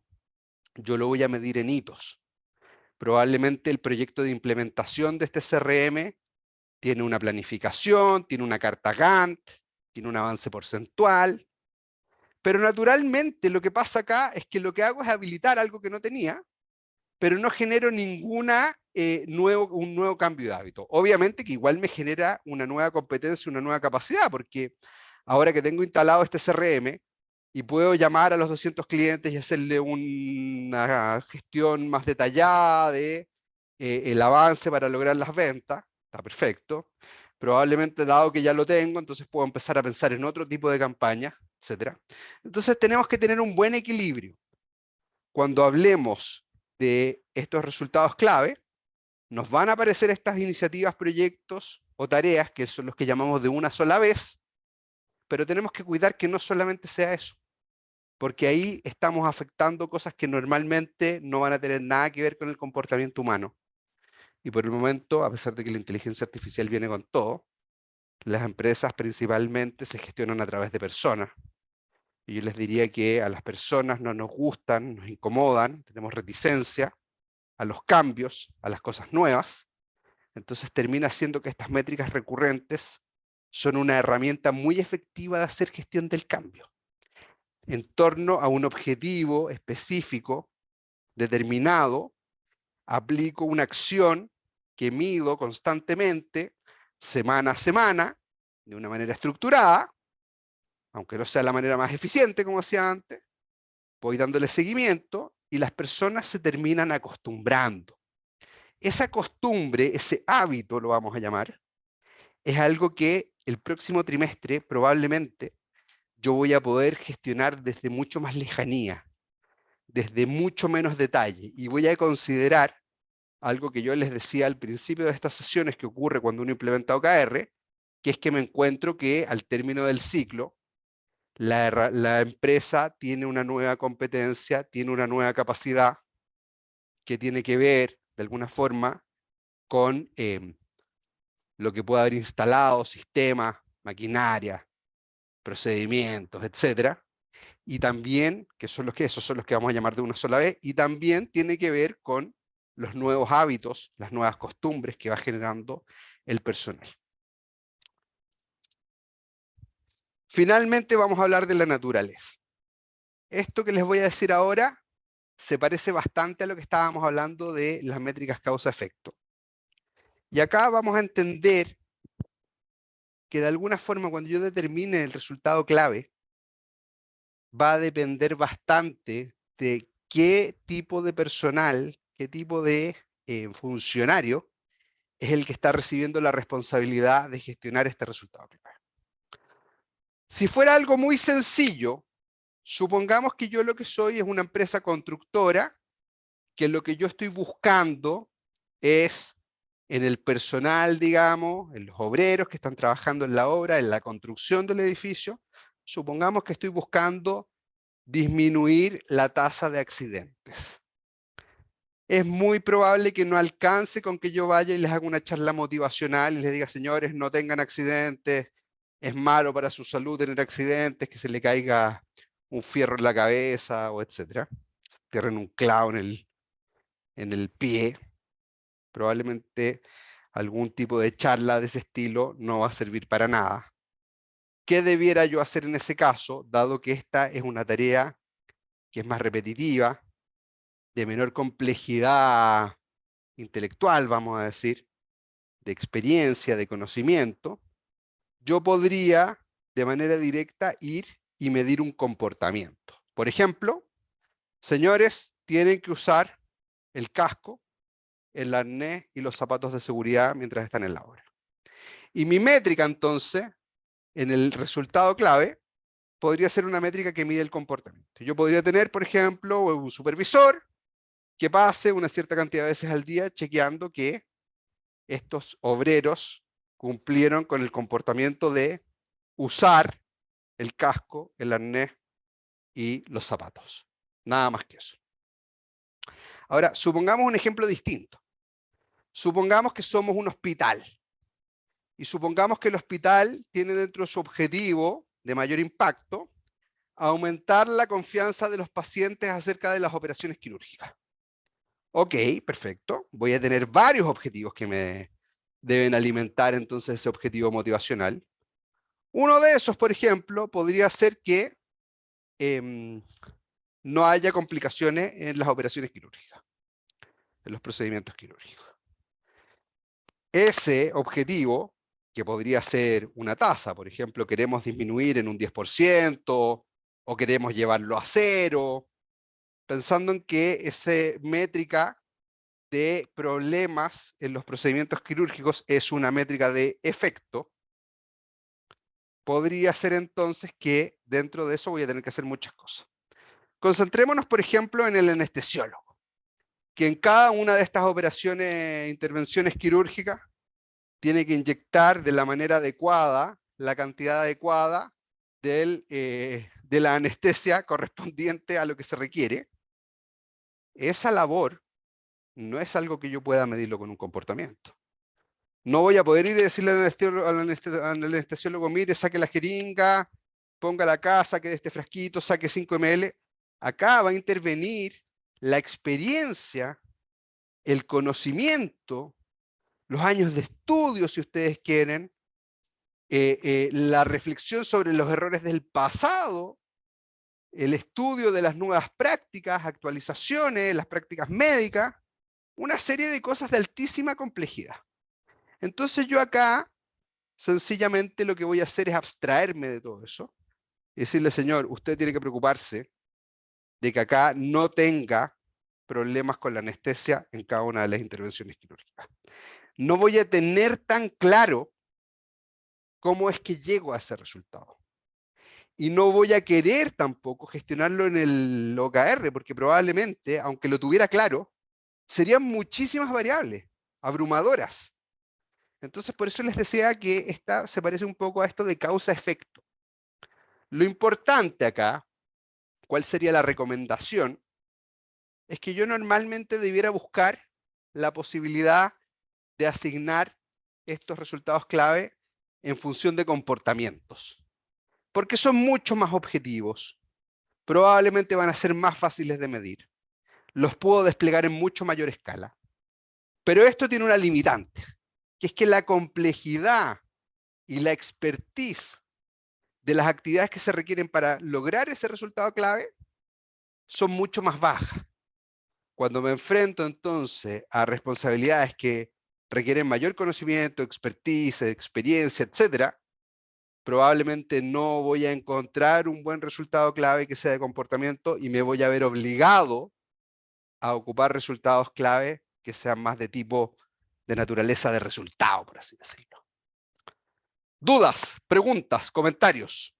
Speaker 1: yo lo voy a medir en hitos. Probablemente el proyecto de implementación de este CRM tiene una planificación, tiene una carta Gantt, tiene un avance porcentual, pero naturalmente lo que pasa acá es que lo que hago es habilitar algo que no tenía, pero no genero un nuevo cambio de hábito. Obviamente que igual me genera una nueva competencia, una nueva capacidad, porque ahora que tengo instalado este CRM y puedo llamar a los 200 clientes y hacerle una gestión más detallada de el avance para lograr las ventas, está perfecto. Probablemente dado que ya lo tengo, entonces puedo empezar a pensar en otro tipo de campañas, etcétera. Entonces tenemos que tener un buen equilibrio. Cuando hablemos de estos resultados clave, nos van a aparecer estas iniciativas, proyectos o tareas que son los que llamamos de una sola vez, pero tenemos que cuidar que no solamente sea eso, porque ahí estamos afectando cosas que normalmente no van a tener nada que ver con el comportamiento humano. Y por el momento, a pesar de que la inteligencia artificial viene con todo, las empresas principalmente se gestionan a través de personas. Y yo les diría que a las personas no nos gustan, nos incomodan, tenemos reticencia a los cambios, a las cosas nuevas. Entonces termina siendo que estas métricas recurrentes son una herramienta muy efectiva de hacer gestión del cambio en torno a un objetivo específico, determinado, aplico una acción que mido constantemente, semana a semana, de una manera estructurada, aunque no sea la manera más eficiente, como decía antes, voy dándole seguimiento y las personas se terminan acostumbrando. Esa costumbre, ese hábito, lo vamos a llamar, es algo que el próximo trimestre probablemente yo voy a poder gestionar desde mucho más lejanía, desde mucho menos detalle, y voy a considerar algo que yo les decía al principio de estas sesiones que ocurre cuando uno implementa OKR, que es que me encuentro que al término del ciclo, la empresa tiene una nueva competencia, tiene una nueva capacidad que tiene que ver, de alguna forma, con lo que puede haber instalado, sistemas, maquinaria, procedimientos, etcétera, y también, que son esos son los que vamos a llamar de una sola vez, y también tiene que ver con los nuevos hábitos, las nuevas costumbres que va generando el personal. Finalmente vamos a hablar de la naturaleza. Esto que les voy a decir ahora se parece bastante a lo que estábamos hablando de las métricas causa-efecto. Y acá vamos a entender que de alguna forma cuando yo determine el resultado clave, va a depender bastante de qué tipo de personal, qué tipo de funcionario es el que está recibiendo la responsabilidad de gestionar este resultado clave. Si fuera algo muy sencillo, supongamos que yo lo que soy es una empresa constructora, que lo que yo estoy buscando es en el personal, digamos, en los obreros que están trabajando en la obra, en la construcción del edificio, supongamos que estoy buscando disminuir la tasa de accidentes. Es muy probable que no alcance con que yo vaya y les haga una charla motivacional y les diga, señores, no tengan accidentes, es malo para su salud tener accidentes, que se le caiga un fierro en la cabeza o etcétera. Tierren un clavo en el pie. Probablemente algún tipo de charla de ese estilo no va a servir para nada. ¿Qué debiera yo hacer en ese caso, dado que esta es una tarea que es más repetitiva, de menor complejidad intelectual, vamos a decir, de experiencia, de conocimiento? Yo podría de manera directa ir y medir un comportamiento. Por ejemplo, señores, tienen que usar el casco, el arnés y los zapatos de seguridad mientras están en la obra. Y mi métrica entonces, en el resultado clave, podría ser una métrica que mide el comportamiento. Yo podría tener, por ejemplo, un supervisor que pase una cierta cantidad de veces al día chequeando que estos obreros cumplieron con el comportamiento de usar el casco, el arnés y los zapatos. Nada más que eso. Ahora, supongamos un ejemplo distinto. Supongamos que somos un hospital. Y supongamos que el hospital tiene dentro de su objetivo de mayor impacto aumentar la confianza de los pacientes acerca de las operaciones quirúrgicas. Ok, perfecto. Voy a tener varios objetivos que me deben alimentar entonces ese objetivo motivacional. Uno de esos, por ejemplo, podría ser que no haya complicaciones en las operaciones quirúrgicas, en los procedimientos quirúrgicos. Ese objetivo, que podría ser una tasa, por ejemplo, queremos disminuir en un 10% o queremos llevarlo a cero, pensando en que esa métrica de problemas en los procedimientos quirúrgicos es una métrica de efecto, podría ser entonces que dentro de eso voy a tener que hacer muchas cosas. Concentrémonos, por ejemplo, en el anestesiólogo, que en cada una de estas operaciones, intervenciones quirúrgicas, tiene que inyectar de la manera adecuada, la cantidad adecuada de la anestesia correspondiente a lo que se requiere. Esa labor no es algo que yo pueda medirlo con un comportamiento. No voy a poder ir y decirle al anestesiólogo, mire, saque la jeringa, ponga la acá, saque de este frasquito, saque 5 ml. Acá va a intervenir la experiencia, el conocimiento, los años de estudio, si ustedes quieren, la reflexión sobre los errores del pasado, el estudio de las nuevas prácticas, actualizaciones, las prácticas médicas, una serie de cosas de altísima complejidad. Entonces yo acá, sencillamente lo que voy a hacer es abstraerme de todo eso y decirle, señor, usted tiene que preocuparse de que acá no tenga problemas con la anestesia en cada una de las intervenciones quirúrgicas. No voy a tener tan claro cómo es que llego a ese resultado. Y no voy a querer tampoco gestionarlo en el OKR, porque probablemente, aunque lo tuviera claro, serían muchísimas variables, abrumadoras. Entonces, por eso les decía que esta se parece un poco a esto de causa-efecto. Lo importante acá, ¿cuál sería la recomendación? Es que yo normalmente debiera buscar la posibilidad de asignar estos resultados clave en función de comportamientos, porque son mucho más objetivos, probablemente van a ser más fáciles de medir, los puedo desplegar en mucho mayor escala, pero esto tiene una limitante, que es que la complejidad y la expertise de las actividades que se requieren para lograr ese resultado clave son mucho más bajas. Cuando me enfrento entonces a responsabilidades que requieren mayor conocimiento, expertise, experiencia, etcétera, probablemente no voy a encontrar un buen resultado clave que sea de comportamiento y me voy a ver obligado a ocupar resultados clave que sean más de tipo de naturaleza de resultado, por así decirlo. ¿Dudas, preguntas, comentarios?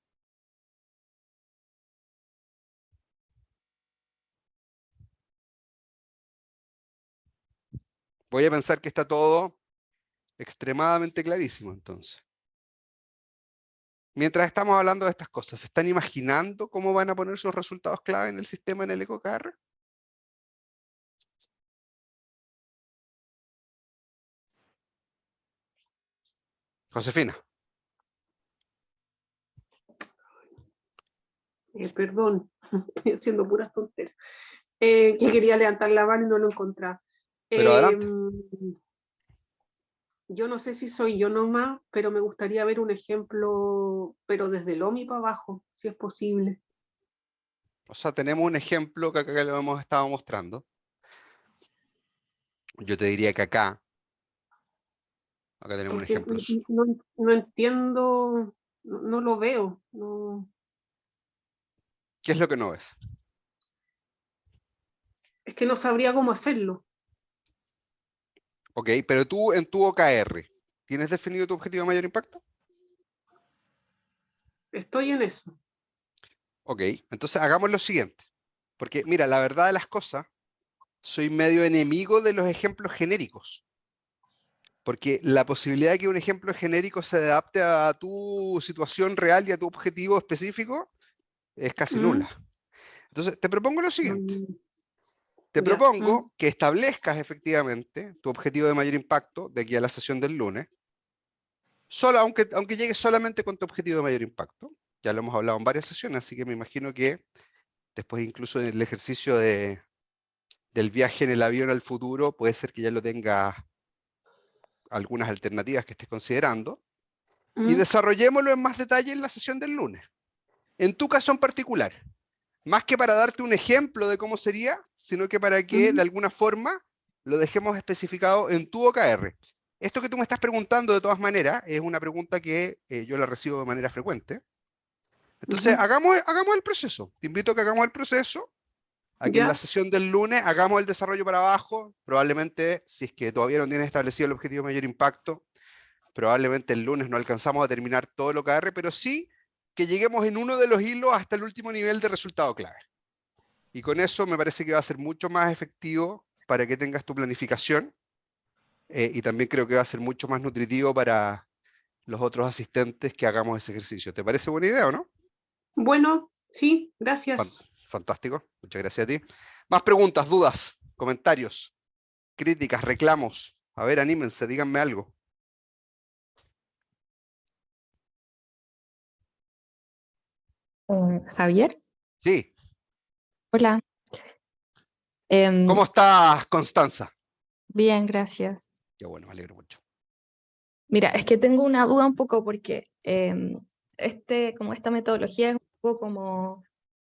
Speaker 1: Voy a pensar que está todo extremadamente clarísimo entonces. Mientras estamos hablando de estas cosas, ¿se están imaginando cómo van a poner sus resultados clave en el sistema en el EcoKR? Josefina.
Speaker 3: Perdón, estoy haciendo puras tonteras. Que quería levantar la mano y no lo encontraba.
Speaker 1: Pero adelante.
Speaker 3: Yo no sé si soy yo nomás, pero me gustaría ver un ejemplo, pero desde el OMI para abajo, si es posible.
Speaker 1: O sea, tenemos un ejemplo que acá lo hemos estado mostrando. Yo te diría que acá tenemos un
Speaker 3: Porque
Speaker 1: ejemplo.
Speaker 3: no entiendo, no lo veo. No.
Speaker 1: ¿Qué es lo que no ves?
Speaker 3: Es que no sabría cómo hacerlo.
Speaker 1: Ok, pero tú en tu OKR, ¿tienes definido tu objetivo de mayor impacto?
Speaker 3: Estoy en eso.
Speaker 1: Ok, entonces hagamos lo siguiente. Porque mira, la verdad de las cosas, soy medio enemigo de los ejemplos genéricos. Porque la posibilidad de que un ejemplo genérico se adapte a tu situación real y a tu objetivo específico es casi nula. Entonces, te propongo lo siguiente. Te
Speaker 3: Ya.
Speaker 1: propongo que establezcas efectivamente tu objetivo de mayor impacto de aquí a la sesión del lunes, aunque llegues solamente con tu objetivo de mayor impacto. Ya lo hemos hablado en varias sesiones, así que me imagino que después incluso del ejercicio del viaje en el avión al futuro, puede ser que ya lo tengas algunas alternativas que estés considerando, y desarrollémoslo en más detalle en la sesión del lunes. En tu caso en particular, más que para darte un ejemplo de cómo sería, sino que para que de alguna forma lo dejemos especificado en tu OKR. Esto que tú me estás preguntando de todas maneras es una pregunta que yo la recibo de manera frecuente. Entonces, hagamos el proceso. Te invito a que hagamos el proceso, a que en la sesión del lunes hagamos el desarrollo para abajo. Probablemente, si es que todavía no tienes establecido el objetivo de mayor impacto, probablemente el lunes no alcanzamos a terminar todo el OKR, pero sí que lleguemos en uno de los hilos hasta el último nivel de resultado clave. Y con eso me parece que va a ser mucho más efectivo para que tengas tu planificación, y también creo que va a ser mucho más nutritivo para los otros asistentes que hagamos ese ejercicio. ¿Te parece buena idea o no?
Speaker 3: Bueno, sí, gracias.
Speaker 1: Fantástico, muchas gracias a ti. Más preguntas, dudas, comentarios, críticas, reclamos. A ver, anímense, díganme algo.
Speaker 4: Javier,
Speaker 1: Sí.
Speaker 4: hola.
Speaker 1: ¿Cómo estás, Constanza?
Speaker 4: Bien, gracias.
Speaker 1: Qué bueno, me alegro mucho.
Speaker 4: Mira, es que tengo una duda un poco porque como esta metodología es un poco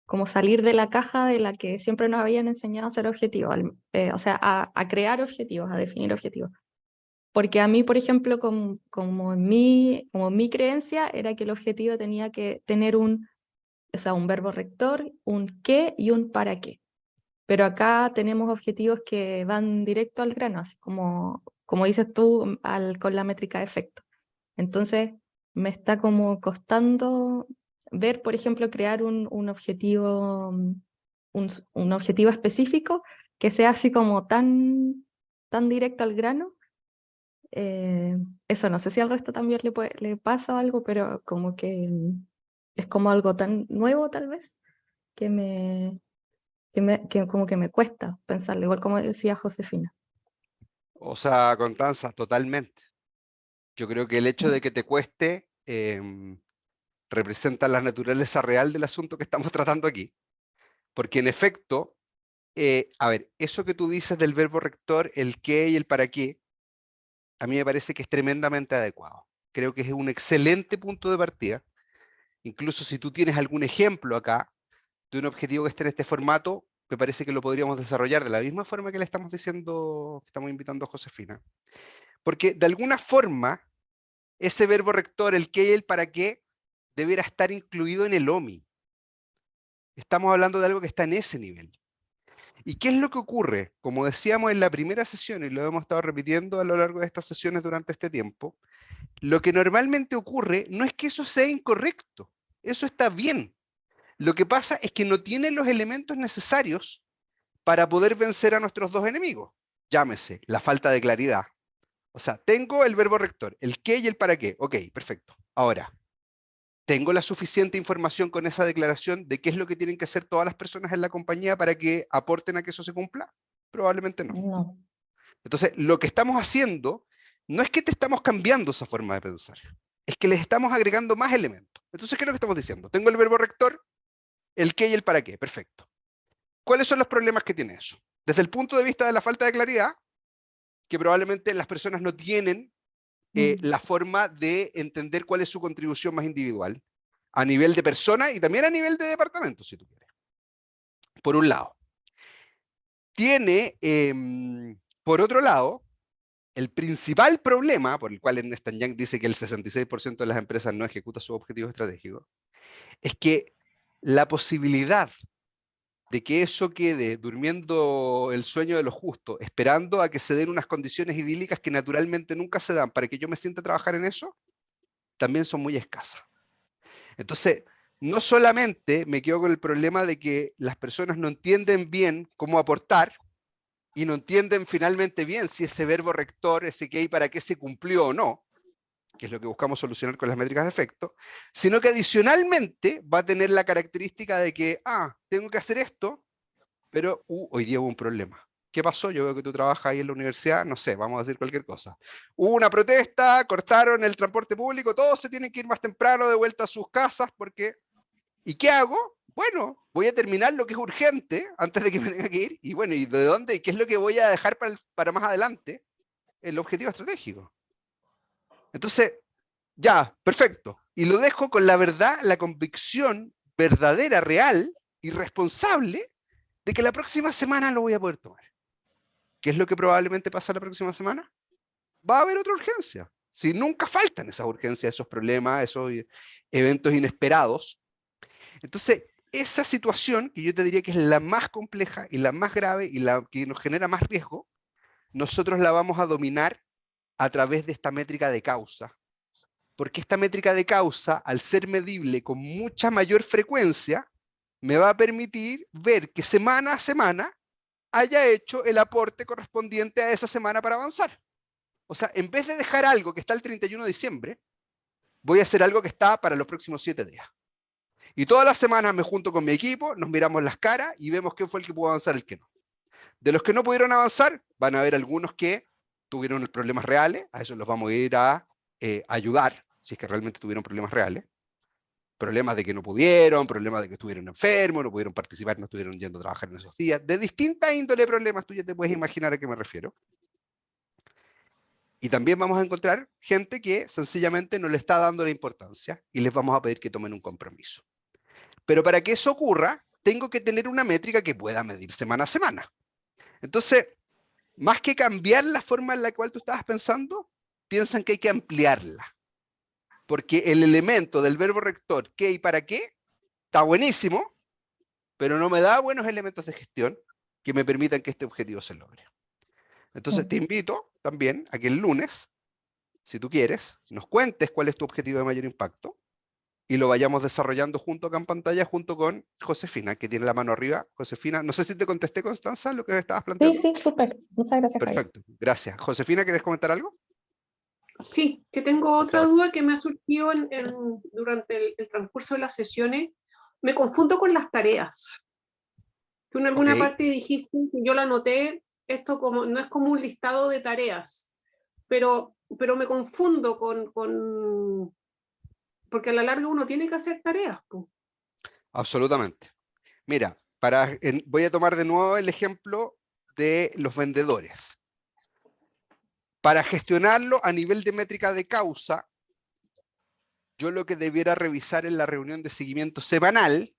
Speaker 4: como salir de la caja de la que siempre nos habían enseñado a hacer objetivos, o sea, a crear objetivos, a definir objetivos. Porque a mí, por ejemplo, como mi creencia era que el objetivo tenía que tener un verbo rector, un qué y un para qué. Pero acá tenemos objetivos que van directo al grano, así como dices tú, con la métrica de efecto. Entonces, me está como costando ver, por ejemplo, crear un objetivo, un objetivo específico que sea así como tan directo al grano. Eso, no sé si al resto también le pasa algo, pero como que es como algo tan nuevo tal vez que como que me cuesta pensarlo, igual como decía Josefina.
Speaker 1: O sea, Constanza, totalmente. Yo creo que el hecho de que te cueste representa la naturaleza real del asunto que estamos tratando aquí. Porque en efecto, a ver, eso que tú dices del verbo rector, el qué y el para qué, a mí me parece que es tremendamente adecuado. Creo que es un excelente punto de partida. Incluso si tú tienes algún ejemplo acá de un objetivo que esté en este formato, me parece que lo podríamos desarrollar de la misma forma que le estamos diciendo, que estamos invitando a Josefina. Porque de alguna forma, ese verbo rector, el qué y el para qué, deberá estar incluido en el OMI. Estamos hablando de algo que está en ese nivel. ¿Y qué es lo que ocurre? Como decíamos en la primera sesión, y lo hemos estado repitiendo a lo largo de estas sesiones durante este tiempo, lo que normalmente ocurre no es que eso sea incorrecto, eso está bien. Lo que pasa es que no tiene los elementos necesarios para poder vencer a nuestros dos enemigos. Llámese, la falta de claridad. O sea, tengo el verbo rector, el qué y el para qué. Ok, perfecto. Ahora, ¿tengo la suficiente información con esa declaración de qué es lo que tienen que hacer todas las personas en la compañía para que aporten a que eso se cumpla? Probablemente no.
Speaker 4: No.
Speaker 1: Entonces, lo que estamos haciendo no es que te estamos cambiando esa forma de pensar, es que les estamos agregando más elementos. Entonces, ¿qué es lo que estamos diciendo? Tengo el verbo rector, el qué y el para qué. Perfecto. ¿Cuáles son los problemas que tiene eso? Desde el punto de vista de la falta de claridad, que probablemente las personas no tienen la forma de entender cuál es su contribución más individual, a nivel de persona y también a nivel de departamento, si tú quieres. Por un lado. Tiene, por otro lado, el principal problema, por el cual Ernst & Young dice que el 66% de las empresas no ejecuta sus objetivos estratégicos, es que la posibilidad de que eso quede durmiendo el sueño de los justos, esperando a que se den unas condiciones idílicas que naturalmente nunca se dan para que yo me sienta a trabajar en eso, también son muy escasas. Entonces, no solamente me quedo con el problema de que las personas no entienden bien cómo aportar, y no entienden finalmente bien si ese verbo rector, ese qué y para qué se cumplió o no, que es lo que buscamos solucionar con las métricas de efecto, sino que adicionalmente va a tener la característica de que, tengo que hacer esto, pero hoy día hubo un problema. ¿Qué pasó? Yo veo que tú trabajas ahí en la universidad, no sé, vamos a decir cualquier cosa. Hubo una protesta, cortaron el transporte público, todos se tienen que ir más temprano de vuelta a sus casas porque... ¿Y qué hago? Bueno, voy a terminar lo que es urgente antes de que me tenga que ir. Y bueno, ¿y de dónde? ¿Y qué es lo que voy a dejar para más adelante? El objetivo estratégico. Entonces, ya, perfecto. Y lo dejo con la verdad, la convicción verdadera, real y responsable de que la próxima semana lo voy a poder tomar. ¿Qué es lo que probablemente pasa la próxima semana? Va a haber otra urgencia. Si nunca faltan esas urgencias, esos problemas, esos eventos inesperados. Entonces, esa situación, que yo te diría que es la más compleja y la más grave y la que nos genera más riesgo, nosotros la vamos a dominar a través de esta métrica de causa. Porque esta métrica de causa, al ser medible con mucha mayor frecuencia, me va a permitir ver que semana a semana haya hecho el aporte correspondiente a esa semana para avanzar. O sea, en vez de dejar algo que está el 31 de diciembre, voy a hacer algo que está para los próximos 7 días. Y todas las semanas me junto con mi equipo, nos miramos las caras y vemos quién fue el que pudo avanzar y el que no. De los que no pudieron avanzar, van a haber algunos que tuvieron problemas reales, a esos los vamos a ir a ayudar, si es que realmente tuvieron problemas reales. Problemas de que no pudieron, problemas de que estuvieron enfermos, no pudieron participar, no estuvieron yendo a trabajar en esos días. De distinta índole de problemas, tú ya te puedes imaginar a qué me refiero. Y también vamos a encontrar gente que sencillamente no le está dando la importancia y les vamos a pedir que tomen un compromiso. Pero para que eso ocurra, tengo que tener una métrica que pueda medir semana a semana. Entonces, más que cambiar la forma en la cual tú estabas pensando, piensan que hay que ampliarla. Porque el elemento del verbo rector, qué y para qué, está buenísimo, pero no me da buenos elementos de gestión que me permitan que este objetivo se logre. Entonces, te invito también a que el lunes, si tú quieres, nos cuentes cuál es tu objetivo de mayor impacto y lo vayamos desarrollando junto acá en pantalla, junto con Josefina, que tiene la mano arriba. Josefina, no sé si te contesté, Constanza, lo que estabas planteando.
Speaker 4: Sí, súper. Muchas gracias, Javier.
Speaker 1: Perfecto, gracias. Josefina, ¿quieres comentar algo?
Speaker 3: Sí, que tengo
Speaker 1: Por
Speaker 3: otra
Speaker 1: favor.
Speaker 3: duda que me ha surgido durante el transcurso de las sesiones. Me confundo con las tareas. Tú en alguna
Speaker 1: Ok.
Speaker 3: parte dijiste, que yo la anoté, esto como, no es como un listado de tareas, pero me confundo porque a la larga uno tiene que hacer tareas, po.
Speaker 1: Absolutamente. Mira, voy a tomar de nuevo el ejemplo de los vendedores. Para gestionarlo a nivel de métrica de causa, yo lo que debiera revisar en la reunión de seguimiento semanal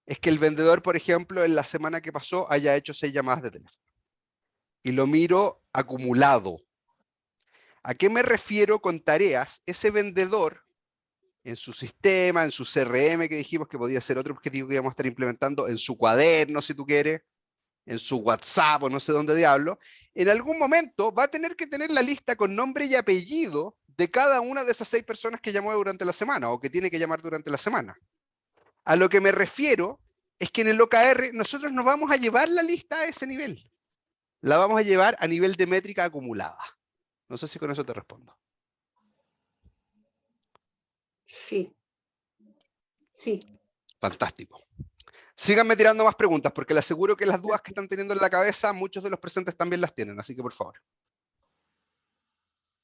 Speaker 1: es que el vendedor, por ejemplo, en la semana que pasó haya hecho 6 llamadas de teléfono. Y lo miro acumulado. ¿A qué me refiero con tareas? Ese vendedor, en su sistema, en su CRM, que dijimos que podía ser otro objetivo que íbamos a estar implementando, en su cuaderno, si tú quieres, en su WhatsApp o no sé dónde diablo, en algún momento va a tener que tener la lista con nombre y apellido de cada una de esas 6 personas que llamó durante la semana o que tiene que llamar durante la semana. A lo que me refiero es que en el OKR nosotros no vamos a llevar la lista a ese nivel. La vamos a llevar a nivel de métrica acumulada. No sé si con eso te respondo.
Speaker 3: Sí. Sí.
Speaker 1: Fantástico. Síganme tirando más preguntas, porque les aseguro que las dudas que están teniendo en la cabeza, muchos de los presentes también las tienen, así que por favor.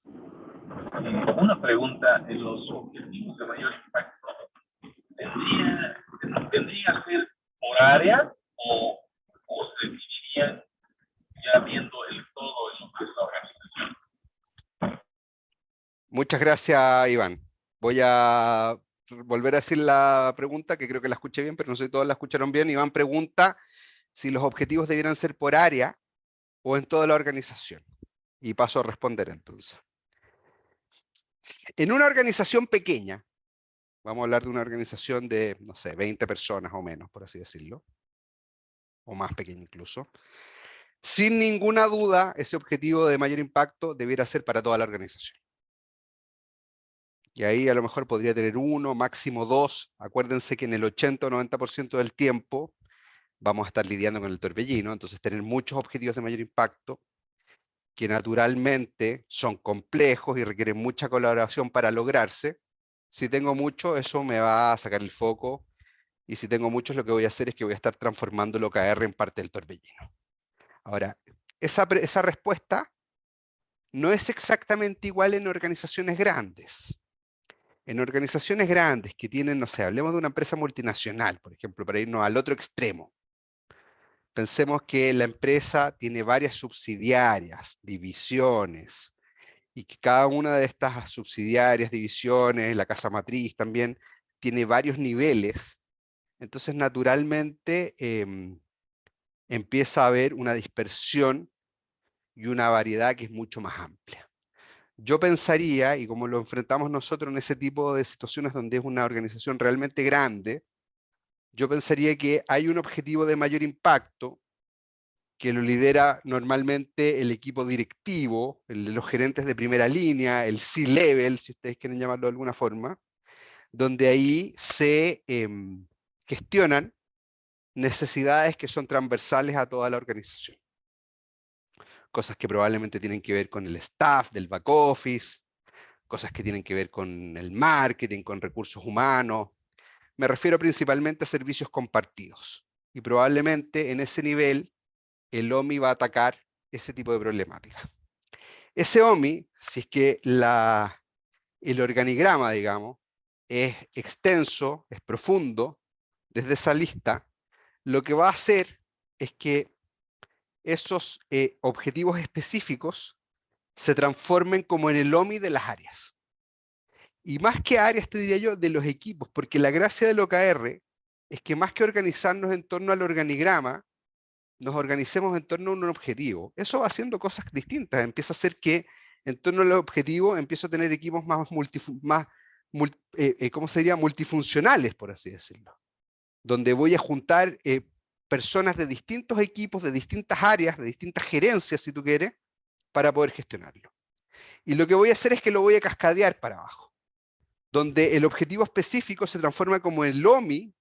Speaker 5: Una pregunta, en los objetivos de mayor impacto, ¿tendría que ser por área o se definirían ya viendo el todo en lo que es la organización?
Speaker 1: Muchas gracias, Iván. Voy a volver a decir la pregunta, que creo que la escuché bien, pero no sé si todos la escucharon bien. Iván pregunta si los objetivos debieran ser por área o en toda la organización. Y paso a responder entonces. En una organización pequeña, vamos a hablar de una organización de, no sé, 20 personas o menos, por así decirlo, o más pequeña incluso, sin ninguna duda, ese objetivo de mayor impacto debiera ser para toda la organización. Y ahí a lo mejor podría tener 1, máximo 2. Acuérdense que en el 80 o 90% del tiempo, vamos a estar lidiando con el torbellino, entonces tener muchos objetivos de mayor impacto que naturalmente son complejos y requieren mucha colaboración para lograrse. Si tengo mucho, eso me va a sacar el foco, y si tengo muchos, lo que voy a hacer es que voy a estar transformando el OKR en parte del torbellino. Ahora, esa respuesta no es exactamente igual en organizaciones grandes. En organizaciones grandes que tienen, no sé, hablemos de una empresa multinacional, por ejemplo, para irnos al otro extremo. Pensemos que la empresa tiene varias subsidiarias, divisiones, y que cada una de estas subsidiarias, divisiones, la casa matriz también, tiene varios niveles. Entonces, naturalmente, empieza a haber una dispersión y una variedad que es mucho más amplia. Yo pensaría, y como lo enfrentamos nosotros en ese tipo de situaciones donde es una organización realmente grande, yo pensaría que hay un objetivo de mayor impacto que lo lidera normalmente el equipo directivo, los gerentes de primera línea, el C-level, si ustedes quieren llamarlo de alguna forma, donde ahí se gestionan necesidades que son transversales a toda la organización. Cosas que probablemente tienen que ver con el staff del back office, cosas que tienen que ver con el marketing, con recursos humanos. Me refiero principalmente a servicios compartidos. Y probablemente en ese nivel el OMI va a atacar ese tipo de problemática. Ese OMI, si es que el organigrama, digamos, es extenso, es profundo, desde esa lista, lo que va a hacer es que esos objetivos específicos se transformen como en el OMI de las áreas. Y más que áreas, te diría yo, de los equipos, porque la gracia del OKR es que más que organizarnos en torno al organigrama, nos organicemos en torno a un objetivo. Eso va haciendo cosas distintas. Empieza a hacer que en torno al objetivo empiezo a tener equipos ¿cómo se diría? Multifuncionales, por así decirlo. Donde voy a juntar personas de distintos equipos, de distintas áreas, de distintas gerencias, si tú quieres, para poder gestionarlo. Y lo que voy a hacer es que lo voy a cascadear para abajo, donde el objetivo específico se transforma como el OMI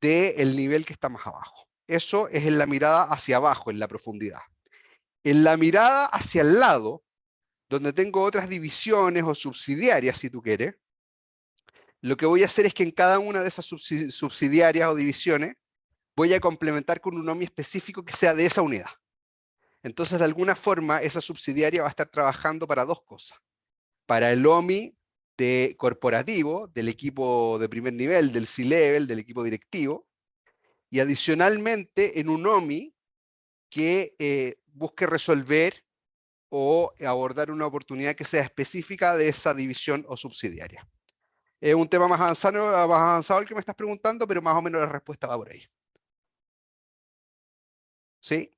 Speaker 1: del nivel que está más abajo. Eso es en la mirada hacia abajo, en la profundidad. En la mirada hacia el lado, donde tengo otras divisiones o subsidiarias, si tú quieres, lo que voy a hacer es que en cada una de esas subsidiarias o divisiones voy a complementar con un OMI específico que sea de esa unidad. Entonces, de alguna forma, esa subsidiaria va a estar trabajando para dos cosas. Para el OMI corporativo, del equipo de primer nivel, del C-level, del equipo directivo, y adicionalmente en un OMI que busque resolver o abordar una oportunidad que sea específica de esa división o subsidiaria. Es un tema más avanzado el que me estás preguntando, pero más o menos la respuesta va por ahí. ¿Sí?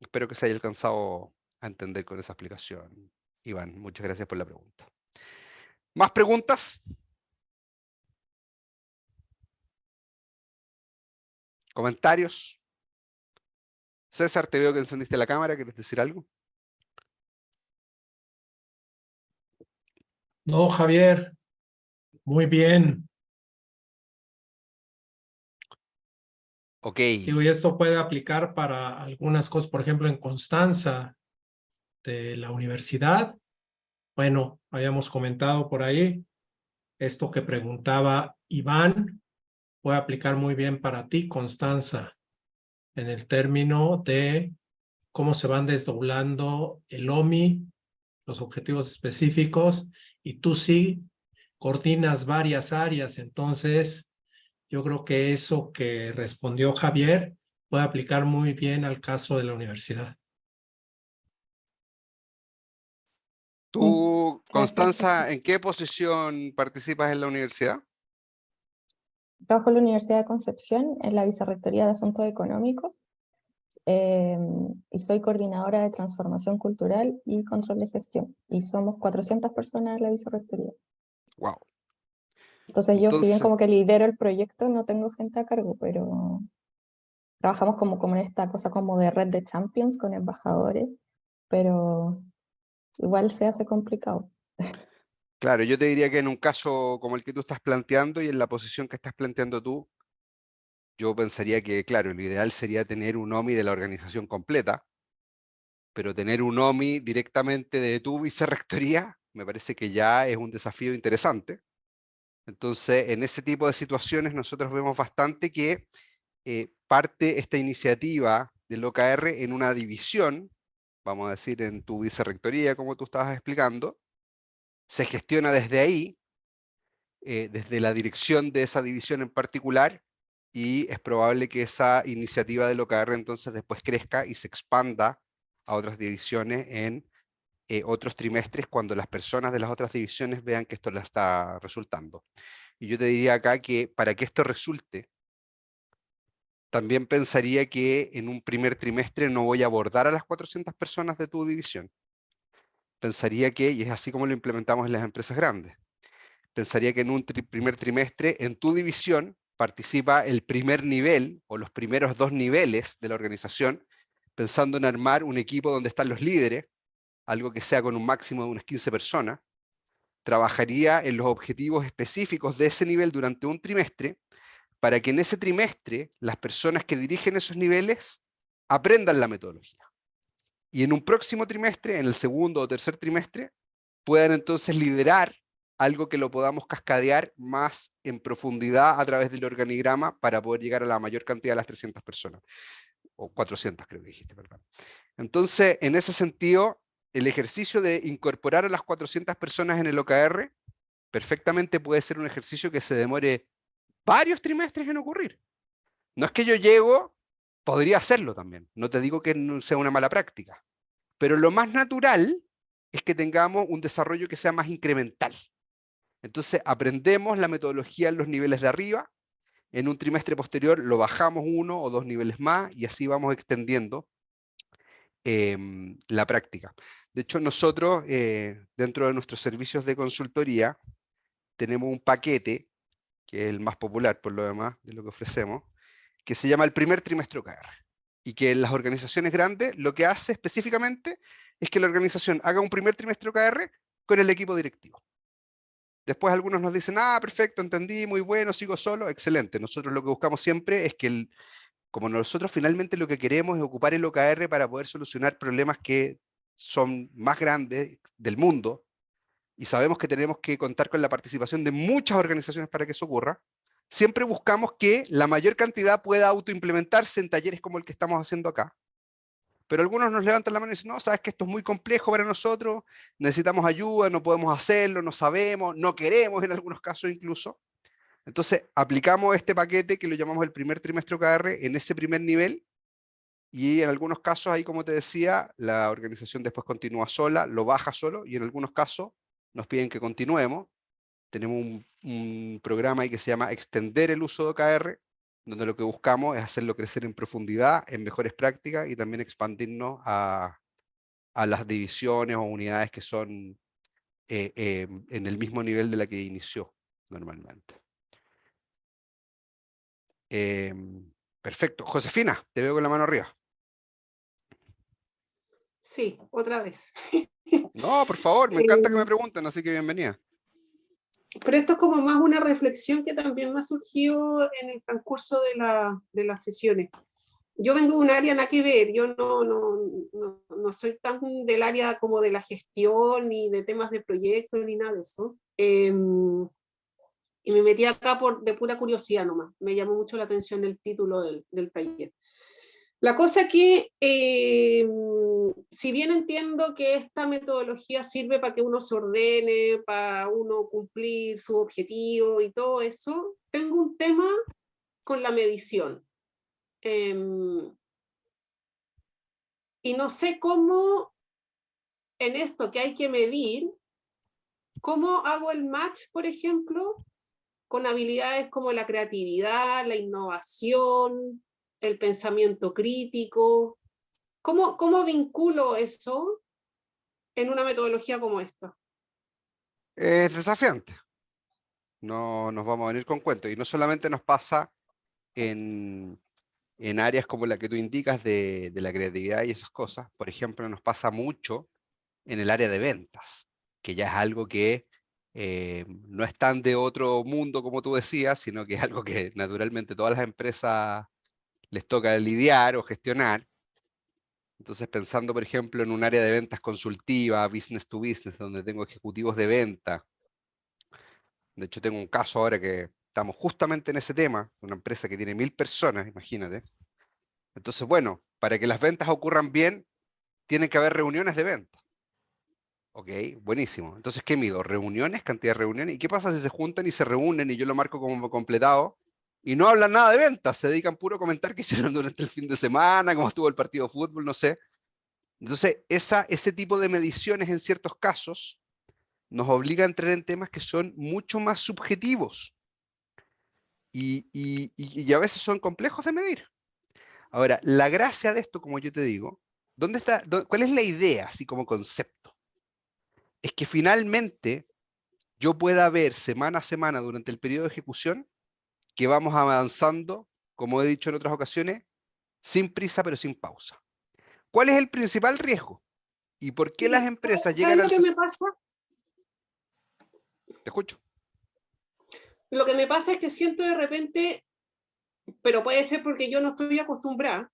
Speaker 1: Espero que se haya alcanzado a entender con esa explicación, Iván. Muchas gracias por la pregunta. ¿Más preguntas? ¿Comentarios? César, te veo que encendiste la cámara. ¿Quieres decir algo?
Speaker 6: No, Javier, muy bien.
Speaker 1: Ok.
Speaker 6: Digo, y esto puede aplicar para algunas cosas, por ejemplo, en Constanza de la universidad. Bueno, habíamos comentado por ahí esto que preguntaba Iván, puede aplicar muy bien para ti, Constanza, en el término de cómo se van desdoblando el OMI, los objetivos específicos, y tú sí coordinas varias áreas. Entonces, yo creo que eso que respondió Javier puede aplicar muy bien al caso de la universidad.
Speaker 1: Tú,
Speaker 4: Gracias,
Speaker 1: Constanza,
Speaker 4: César.
Speaker 1: ¿en qué posición participas en la universidad?
Speaker 4: Trabajo en la Universidad de Concepción en la Vicerrectoría de Asuntos Económicos y soy coordinadora de transformación cultural y control de gestión. Y somos 400 personas en la Vicerrectoría.
Speaker 1: Wow.
Speaker 4: Entonces yo, si bien
Speaker 1: Entonces,
Speaker 4: como que lidero el proyecto, no tengo gente a cargo, pero trabajamos como en esta cosa como de red de champions con embajadores, pero igual se hace complicado.
Speaker 1: claro, yo te diría que en un caso como el que tú estás planteando y en la posición que estás planteando tú, yo pensaría que, claro, lo ideal sería tener un OMI de la organización completa, pero tener un OMI directamente de tu vicerrectoría me parece que ya es un desafío interesante. Entonces, en ese tipo de situaciones nosotros vemos bastante que parte esta iniciativa del OKR en una división, vamos a decir en tu vicerrectoría, como tú estabas explicando, se gestiona desde ahí, desde la dirección de esa división en particular, y es probable que esa iniciativa del OKR entonces después crezca y se expanda a otras divisiones en otros trimestres cuando las personas de las otras divisiones vean que esto le está resultando. Y yo te diría acá que para que esto resulte, también pensaría que en un primer trimestre no voy a abordar a las 400 personas de tu división. Pensaría que, y es así como lo implementamos en las empresas grandes, pensaría que en un primer trimestre en tu división participa el primer nivel o los primeros 2 niveles de la organización, pensando en armar un equipo donde están los líderes, algo que sea con un máximo de unas 15 personas, trabajaría en los objetivos específicos de ese nivel durante un trimestre, para que en ese trimestre las personas que dirigen esos niveles aprendan la metodología. Y en un próximo trimestre, en el segundo o tercer trimestre, puedan entonces liderar algo que lo podamos cascadear más en profundidad a través del organigrama para poder llegar a la mayor cantidad de las 300 personas. O 400 creo que dijiste, perdón. Entonces, en ese sentido, el ejercicio de incorporar a las 400 personas en el OKR perfectamente puede ser un ejercicio que se demore varios trimestres en ocurrir. No es que yo llego, podría hacerlo también. No te digo que no sea una mala práctica. Pero lo más natural es que tengamos un desarrollo que sea más incremental. Entonces aprendemos la metodología en los niveles de arriba, en un trimestre posterior lo bajamos 1 o 2 niveles más y así vamos extendiendo la práctica. De hecho, nosotros dentro de nuestros servicios de consultoría tenemos un paquete, que es el más popular por lo demás de lo que ofrecemos, que se llama el primer trimestre OKR. Y que en las organizaciones grandes lo que hace específicamente es que la organización haga un primer trimestre OKR con el equipo directivo. Después algunos nos dicen, perfecto, entendí, muy bueno, sigo solo, excelente. Nosotros lo que buscamos siempre es que, como nosotros finalmente lo que queremos es ocupar el OKR para poder solucionar problemas que son más grandes del mundo, y sabemos que tenemos que contar con la participación de muchas organizaciones para que eso ocurra, siempre buscamos que la mayor cantidad pueda autoimplementarse en talleres como el que estamos haciendo acá. Pero algunos nos levantan la mano y dicen, no, sabes que esto es muy complejo para nosotros, necesitamos ayuda, no podemos hacerlo, no sabemos, no queremos en algunos casos incluso. Entonces, aplicamos este paquete que lo llamamos el primer trimestre OKR en ese primer nivel, y en algunos casos, ahí como te decía, la organización después continúa sola, lo baja solo, y en algunos casos nos piden que continuemos. Tenemos un programa ahí que se llama Extender el uso de OKR, donde lo que buscamos es hacerlo crecer en profundidad, en mejores prácticas, y también expandirnos a las divisiones o unidades que son en el mismo nivel de la que inició normalmente. Perfecto. Josefina, te veo con la mano arriba.
Speaker 3: Sí, otra vez.
Speaker 1: No, por favor, me encanta que me pregunten, así que bienvenida.
Speaker 3: Pero esto es como más una reflexión que también me ha surgido en el transcurso de las sesiones. Yo vengo de un área nada que ver, yo no soy tan del área como de la gestión, ni de temas de proyectos, ni nada de eso. Y me metí acá de pura curiosidad nomás. Me llamó mucho la atención el título del taller. La cosa que, si bien entiendo que esta metodología sirve para que uno se ordene, para uno cumplir su objetivo y todo eso, tengo un tema con la medición. Y no sé cómo, en esto que hay que medir, cómo hago el match, por ejemplo, con habilidades como la creatividad, la innovación, el pensamiento crítico. ¿Cómo vinculo eso en una metodología como esta?
Speaker 1: Es desafiante. No nos vamos a venir con cuentos. Y no solamente nos pasa en áreas como la que tú indicas de la creatividad y esas cosas. Por ejemplo, nos pasa mucho en el área de ventas, que ya es algo que no es tan de otro mundo como tú decías, sino que es algo que naturalmente todas las empresas les toca lidiar o gestionar. Entonces, pensando, por ejemplo, en un área de ventas consultiva, business to business, donde tengo ejecutivos de venta. De hecho, tengo un caso ahora que estamos justamente en ese tema, una empresa que tiene 1000 personas, imagínate. Entonces, bueno, para que las ventas ocurran bien, tienen que haber reuniones de venta. Ok, buenísimo. Entonces, ¿qué mido? Reuniones, cantidad de reuniones. ¿Y qué pasa si se juntan y se reúnen y yo lo marco como completado? Y no hablan nada de ventas, se dedican puro a comentar qué hicieron durante el fin de semana, cómo estuvo el partido de fútbol, no sé. Entonces, ese tipo de mediciones en ciertos casos nos obliga a entrar en temas que son mucho más subjetivos y a veces son complejos de medir. Ahora, la gracia de esto, como yo te digo, ¿cuál es la idea, así como concepto? Es que finalmente yo pueda ver semana a semana durante el periodo de ejecución que vamos avanzando, como he dicho en otras ocasiones, sin prisa pero sin pausa. ¿Cuál es el principal riesgo? ¿Y por qué las
Speaker 3: Sí,
Speaker 1: empresas
Speaker 3: ¿sabes
Speaker 1: llegan
Speaker 3: lo
Speaker 1: al...
Speaker 3: que me pasa?
Speaker 1: Te escucho.
Speaker 3: Lo que me pasa es que siento de repente, pero puede ser porque yo no estoy acostumbrada,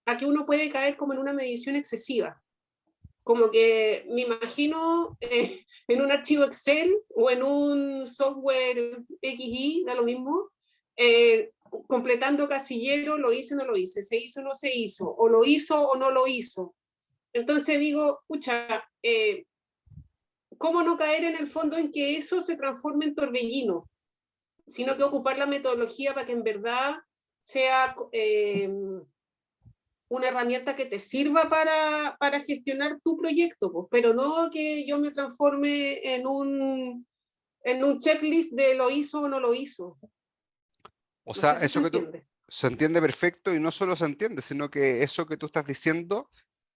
Speaker 3: a que uno puede caer como en una medición excesiva. Como que me imagino en un archivo Excel o en un software XY, da lo mismo, completando casillero, lo hice o no lo hice, se hizo o no se hizo, o lo hizo o no lo hizo. Entonces digo, pucha, ¿cómo no caer en el fondo en que eso se transforme en torbellino? Sino que ocupar la metodología para que en verdad sea una herramienta que te sirva para gestionar tu proyecto, pues, pero no que yo me transforme en un checklist de lo hizo o no lo hizo.
Speaker 1: O
Speaker 3: No
Speaker 1: sea,
Speaker 3: sé si se
Speaker 1: eso que tú
Speaker 3: entiende.
Speaker 1: se entiende perfecto y no solo se entiende, sino que eso que tú estás diciendo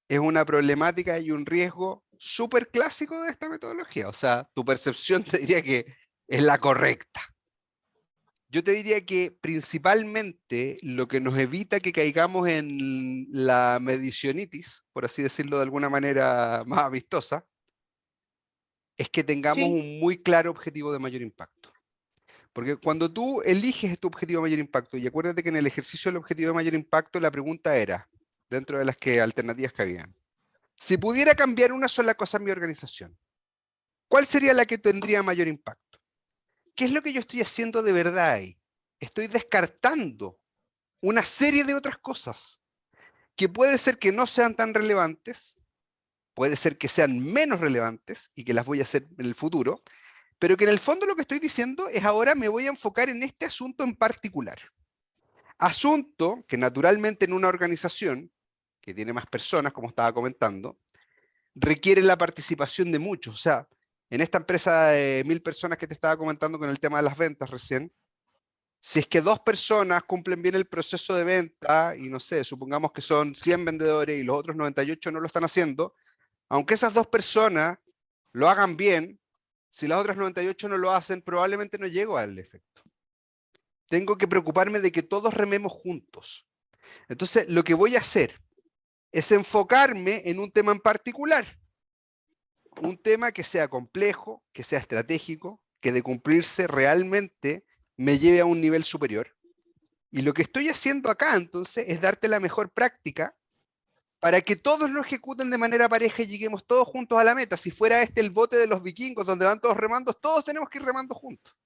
Speaker 1: es una problemática y un riesgo súper clásico de esta metodología. O sea, tu percepción te diría que es la correcta. Yo te diría que principalmente lo que nos evita que caigamos en la medicionitis, por así decirlo de alguna manera más vistosa, es que tengamos
Speaker 3: Sí,
Speaker 1: un muy claro objetivo de mayor impacto. Porque cuando tú eliges tu objetivo de mayor impacto, y acuérdate que en el ejercicio del objetivo de mayor impacto la pregunta era, dentro de las alternativas que habían, si pudiera cambiar una sola cosa en mi organización, ¿cuál sería la que tendría mayor impacto? ¿Qué es lo que yo estoy haciendo de verdad ahí? Estoy descartando una serie de otras cosas que puede ser que no sean tan relevantes, puede ser que sean menos relevantes y que las voy a hacer en el futuro, pero que en el fondo lo que estoy diciendo es ahora me voy a enfocar en este asunto en particular. Asunto que naturalmente en una organización que tiene más personas, como estaba comentando, requiere la participación de muchos. O sea, en esta empresa de 1000 personas que te estaba comentando con el tema de las ventas recién, si es que 2 personas cumplen bien el proceso de venta y no sé, supongamos que son 100 vendedores y los otros 98 no lo están haciendo, aunque esas 2 personas lo hagan bien, si las otras 98 no lo hacen, probablemente no llego al efecto. Tengo que preocuparme de que todos rememos juntos. Entonces, lo que voy a hacer es enfocarme en un tema en particular. Un tema que sea complejo, que sea estratégico, que de cumplirse realmente me lleve a un nivel superior. Y lo que estoy haciendo acá entonces es darte la mejor práctica para que todos lo ejecuten de manera pareja y lleguemos todos juntos a la meta. Si fuera este el bote de los vikingos donde van todos remando, todos tenemos que ir remando juntos.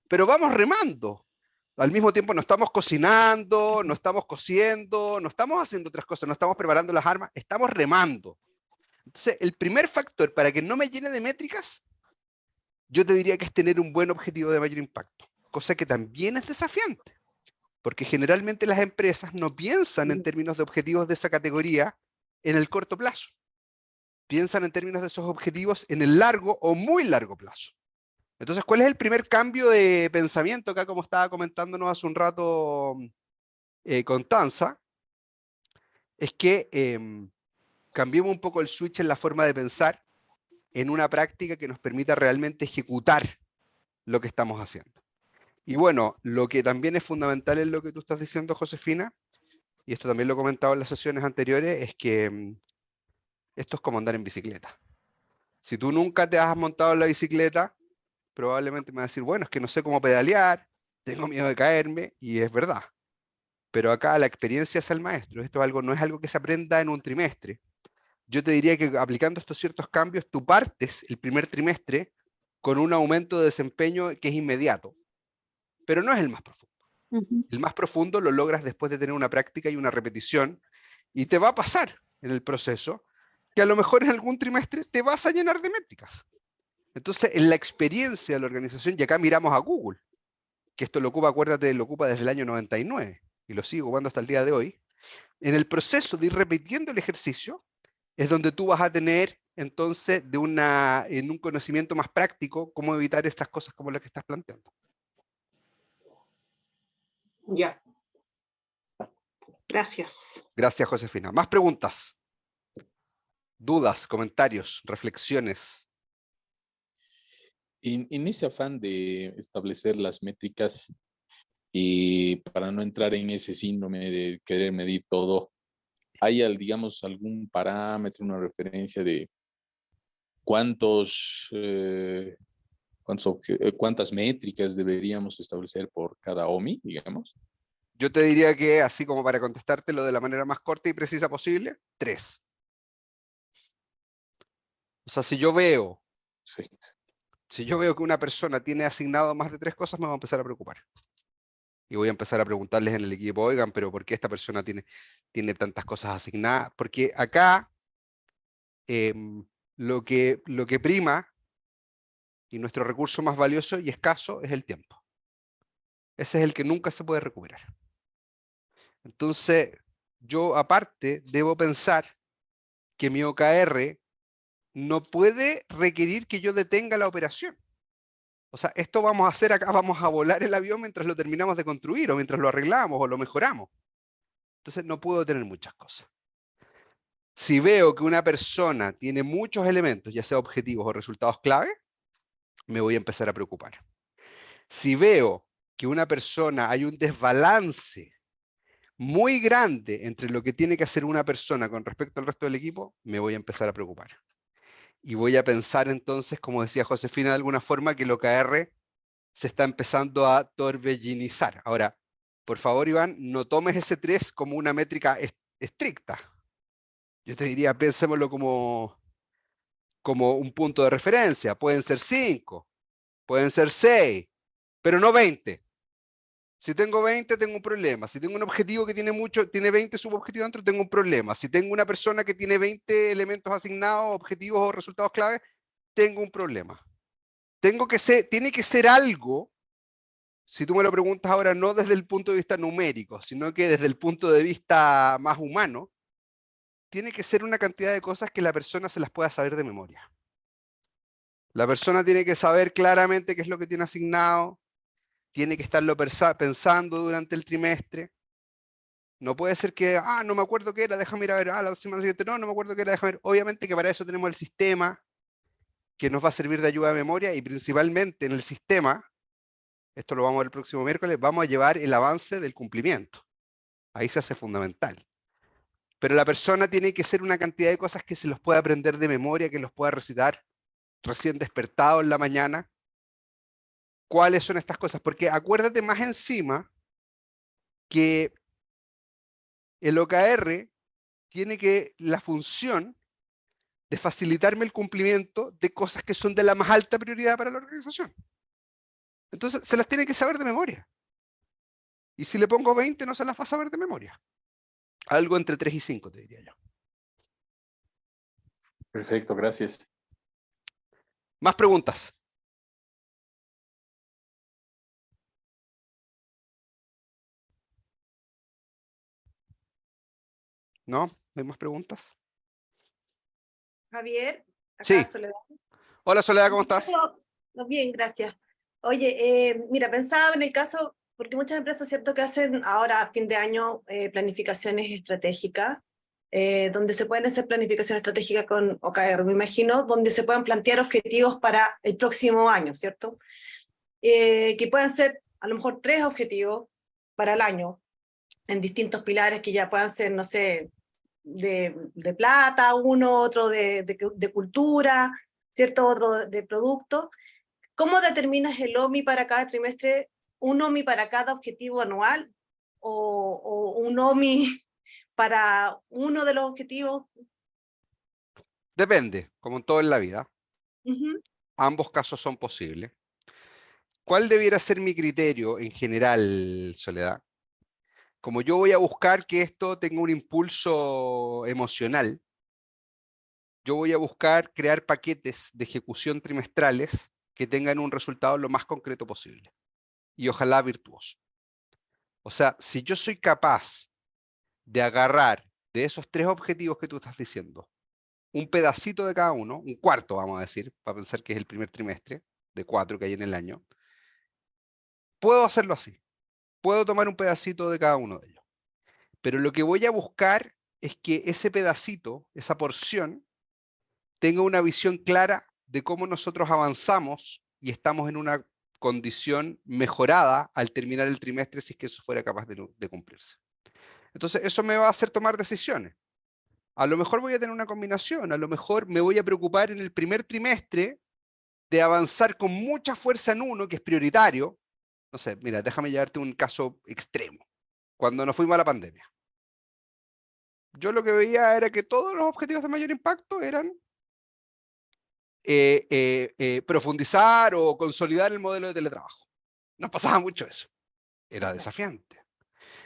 Speaker 1: Pero vamos remando. Al mismo tiempo no estamos cocinando, no estamos cociendo, no estamos haciendo otras cosas, no estamos preparando las armas, estamos remando. Entonces, el primer factor para que no me llene de métricas, yo te diría que es tener un buen objetivo de mayor impacto, cosa que también es desafiante, porque generalmente las empresas no piensan en términos de objetivos de esa categoría en el corto plazo, piensan en términos de esos objetivos en el largo o muy largo plazo. Entonces, ¿cuál es el primer cambio de pensamiento acá, como estaba comentándonos hace un rato Constanza? Es que cambiemos un poco el switch en la forma de pensar en una práctica que nos permita realmente ejecutar lo que estamos haciendo. Y bueno, lo que también es fundamental en lo que tú estás diciendo, Josefina, y esto también lo he comentado en las sesiones anteriores, es que esto es como andar en bicicleta. Si tú nunca te has montado en la bicicleta, probablemente me vas a decir, bueno, es que no sé cómo pedalear, tengo miedo de caerme, y es verdad. Pero acá la experiencia es el maestro. Esto es algo, no es algo que se aprenda en un trimestre. Yo te diría que aplicando estos ciertos cambios, tú partes el primer trimestre con un aumento de desempeño que es inmediato, pero no es el más profundo. El más profundo lo logras después de tener una práctica y una repetición, y te va a pasar en el proceso que a lo mejor en algún trimestre te vas a llenar de métricas. Entonces, en la experiencia de la organización, y acá miramos a Google, que esto lo ocupa, acuérdate, lo ocupa desde el año 99, y lo sigue ocupando hasta el día de hoy, en el proceso de ir repitiendo el ejercicio, es donde tú vas a tener, entonces, en un conocimiento más práctico, cómo evitar estas cosas como las que estás planteando.
Speaker 3: Ya. Gracias.
Speaker 1: Gracias, Josefina. ¿Más preguntas? ¿Dudas, comentarios, reflexiones?
Speaker 7: En ese afán de establecer las métricas y para no entrar en ese síndrome de querer medir todo, ¿hay, digamos, algún parámetro, una referencia de cuántas métricas deberíamos establecer por cada OMI, digamos?
Speaker 1: Yo te diría que, así como para contestártelo de la manera más corta y precisa posible, 3. O sea, si yo veo que una persona tiene asignado más de 3 cosas, me voy a empezar a preocupar. Y voy a empezar a preguntarles en el equipo, oigan, pero ¿por qué esta persona tiene tantas cosas asignadas? Porque acá lo que prima y nuestro recurso más valioso y escaso es el tiempo. Ese es el que nunca se puede recuperar. Entonces, yo aparte debo pensar que mi OKR no puede requerir que yo detenga la operación. O sea, esto vamos a hacer acá, vamos a volar el avión mientras lo terminamos de construir, o mientras lo arreglamos, o lo mejoramos. Entonces no puedo tener muchas cosas. Si veo que una persona tiene muchos elementos, ya sea objetivos o resultados clave, me voy a empezar a preocupar. Si veo que una persona hay un desbalance muy grande entre lo que tiene que hacer una persona con respecto al resto del equipo, me voy a empezar a preocupar. Y voy a pensar entonces, como decía Josefina, de alguna forma que el OKR se está empezando a torbellinizar. Ahora, por favor, Iván, no tomes ese 3 como una métrica estricta. Yo te diría, pensémoslo como un punto de referencia. Pueden ser 5, pueden ser 6, pero no 20. Si tengo 20, tengo un problema. Si tengo un objetivo que tiene 20 subobjetivos dentro, tengo un problema. Si tengo una persona que tiene 20 elementos asignados, objetivos o resultados clave, tengo un problema. Tiene que ser algo, si tú me lo preguntas ahora, no desde el punto de vista numérico, sino que desde el punto de vista más humano, tiene que ser una cantidad de cosas que la persona se las pueda saber de memoria. La persona tiene que saber claramente qué es lo que tiene asignado, tiene que estarlo pensando durante el trimestre. No puede ser que, no me acuerdo qué era, déjame ir a ver, la semana siguiente, no me acuerdo qué era, déjame ver. Obviamente que para eso tenemos el sistema que nos va a servir de ayuda de memoria, y principalmente en el sistema, esto lo vamos a ver el próximo miércoles, vamos a llevar el avance del cumplimiento. Ahí se hace fundamental. Pero la persona tiene que ser una cantidad de cosas que se los pueda aprender de memoria, que los pueda recitar recién despertado en la mañana. ¿Cuáles son estas cosas? Porque acuérdate más encima que el OKR tiene la función de facilitarme el cumplimiento de cosas que son de la más alta prioridad para la organización. Entonces, se las tiene que saber de memoria. Y si le pongo 20, no se las va a saber de memoria. Algo entre 3 y 5, te diría yo.
Speaker 7: Perfecto, gracias.
Speaker 1: ¿Más preguntas? ¿No? ¿No hay más preguntas?
Speaker 8: Javier,
Speaker 1: Sí.
Speaker 8: acá Soledad.
Speaker 1: Hola Soledad, ¿cómo estás?
Speaker 8: Bien, gracias. Oye, mira, pensaba en el caso, porque muchas empresas, ¿cierto?, que hacen ahora a fin de año planificaciones estratégicas, donde se pueden hacer planificaciones estratégicas con OKR, me imagino, donde se puedan plantear objetivos para el próximo año, ¿cierto? Que puedan ser a lo mejor 3 objetivos para el año, en distintos pilares que ya puedan ser, no sé, de plata, otro de cultura, cierto otro de producto. ¿Cómo determinas el OMI para cada trimestre? ¿Un OMI para cada objetivo anual? ¿O un OMI para uno de los objetivos?
Speaker 1: Depende, como en todo en la vida.
Speaker 8: Ujú.
Speaker 1: Ambos casos son posibles. ¿Cuál debiera ser mi criterio en general, Soledad? Como yo voy a buscar que esto tenga un impulso emocional, yo voy a buscar crear paquetes de ejecución trimestrales que tengan un resultado lo más concreto posible y ojalá virtuoso. O sea, si yo soy capaz de agarrar de esos 3 objetivos que tú estás diciendo, un pedacito de cada uno, un cuarto vamos a decir, para pensar que es el primer trimestre de 4 que hay en el año, puedo hacerlo así. Puedo tomar un pedacito de cada uno de ellos. Pero lo que voy a buscar es que ese pedacito, esa porción, tenga una visión clara de cómo nosotros avanzamos y estamos en una condición mejorada al terminar el trimestre si es que eso fuera capaz de cumplirse. Entonces, eso me va a hacer tomar decisiones. A lo mejor voy a tener una combinación, a lo mejor me voy a preocupar en el primer trimestre de avanzar con mucha fuerza en uno que es prioritario. No sé, mira, déjame llevarte un caso extremo. Cuando nos fuimos a la pandemia, yo lo que veía era que todos los objetivos de mayor impacto eran profundizar o consolidar el modelo de teletrabajo. Nos pasaba mucho eso. Era desafiante.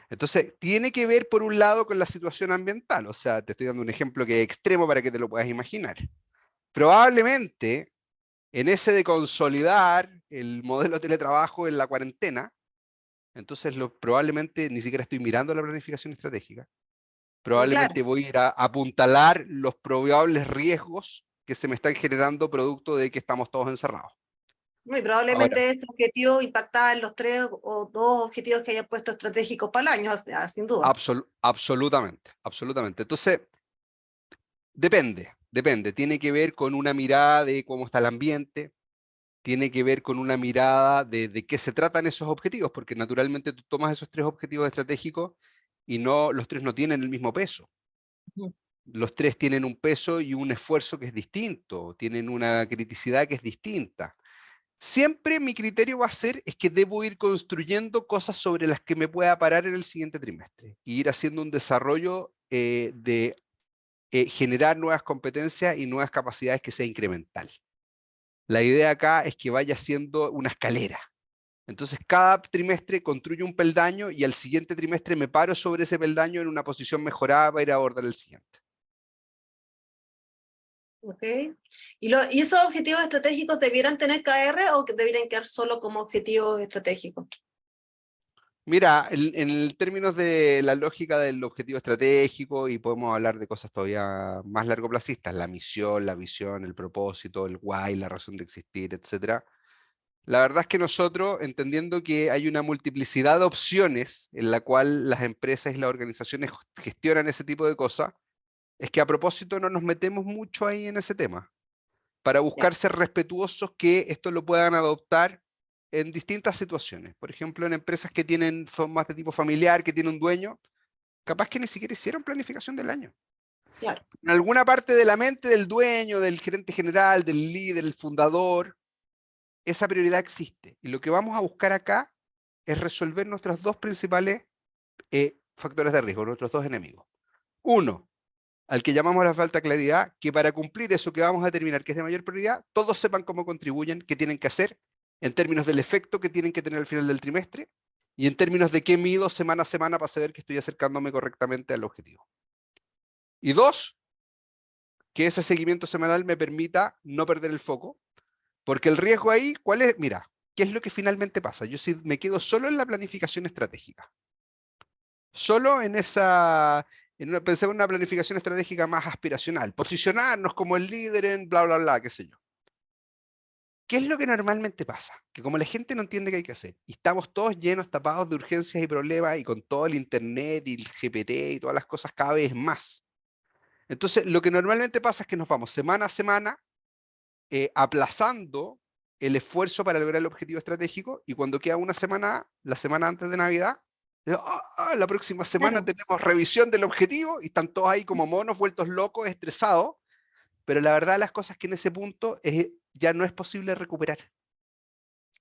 Speaker 1: Entonces, tiene que ver por un lado con la situación ambiental. O sea, te estoy dando un ejemplo que es extremo para que te lo puedas imaginar. Probablemente, en ese de consolidar el modelo de teletrabajo en la cuarentena, entonces probablemente ni siquiera estoy mirando la planificación estratégica. Probablemente
Speaker 8: Claro.
Speaker 1: voy a ir a apuntalar los probables riesgos que se me están generando producto de que estamos todos encerrados.
Speaker 8: Y
Speaker 1: Ahora,
Speaker 8: probablemente ese objetivo impactaba en los 3 o 2 objetivos que hayas puesto estratégicos para el año, o sea, sin duda.
Speaker 1: absolutamente, absolutamente. Entonces, depende. Tiene que ver con una mirada de cómo está el ambiente, tiene que ver con una mirada de qué se tratan esos objetivos, porque naturalmente tú tomas esos 3 objetivos estratégicos y los 3 no tienen el mismo peso. Los 3 tienen un peso y un esfuerzo que es distinto, tienen una criticidad que es distinta. Siempre mi criterio va a ser es que debo ir construyendo cosas sobre las que me pueda parar en el siguiente trimestre y ir haciendo un desarrollo de generar nuevas competencias y nuevas capacidades que sea incremental. La idea acá es que vaya siendo una escalera. Entonces, cada trimestre construyo un peldaño y al siguiente trimestre me paro sobre ese peldaño en una posición mejorada para ir a abordar el siguiente.
Speaker 8: ¿Ok? ¿Y esos objetivos estratégicos debieran tener KR o deberían quedar solo como objetivos estratégicos?
Speaker 1: Mira, en términos de la lógica del objetivo estratégico, y podemos hablar de cosas todavía más largoplacistas, la misión, la visión, el propósito, el why, la razón de existir, etc. La verdad es que nosotros, entendiendo que hay una multiplicidad de opciones en la cual las empresas y las organizaciones gestionan ese tipo de cosas, es que a propósito no nos metemos mucho ahí en ese tema, para buscar ser respetuosos que esto lo puedan adoptar en distintas situaciones. Por ejemplo, en empresas que son más de tipo familiar, que tienen un dueño, capaz que ni siquiera hicieron planificación del año.
Speaker 8: Claro.
Speaker 1: En alguna parte de la mente del dueño, del gerente general, del líder, el fundador, esa prioridad existe. Y lo que vamos a buscar acá es resolver nuestros 2 principales factores de riesgo, nuestros 2 enemigos. Uno, al que llamamos la falta de claridad, que para cumplir eso que vamos a determinar que es de mayor prioridad, todos sepan cómo contribuyen, qué tienen que hacer, en términos del efecto que tienen que tener al final del trimestre, y en términos de qué mido semana a semana para saber que estoy acercándome correctamente al objetivo. Y 2, que ese seguimiento semanal me permita no perder el foco, porque el riesgo ahí, ¿cuál es? Mira, ¿qué es lo que finalmente pasa? Yo si me quedo solo en la planificación estratégica, solo en pensemos en una planificación estratégica más aspiracional, posicionarnos como el líder en bla, bla, bla, qué sé yo. ¿Qué es lo que normalmente pasa? Que como la gente no entiende qué hay que hacer, y estamos todos llenos, tapados de urgencias y problemas, y con todo el internet y el GPT y todas las cosas cada vez más. Entonces, lo que normalmente pasa es que nos vamos semana a semana aplazando el esfuerzo para lograr el objetivo estratégico, y cuando queda una semana, la semana antes de Navidad, la próxima semana tenemos revisión del objetivo y están todos ahí como monos, vueltos locos, estresados, pero la verdad las cosas que en ese punto ya no es posible recuperar.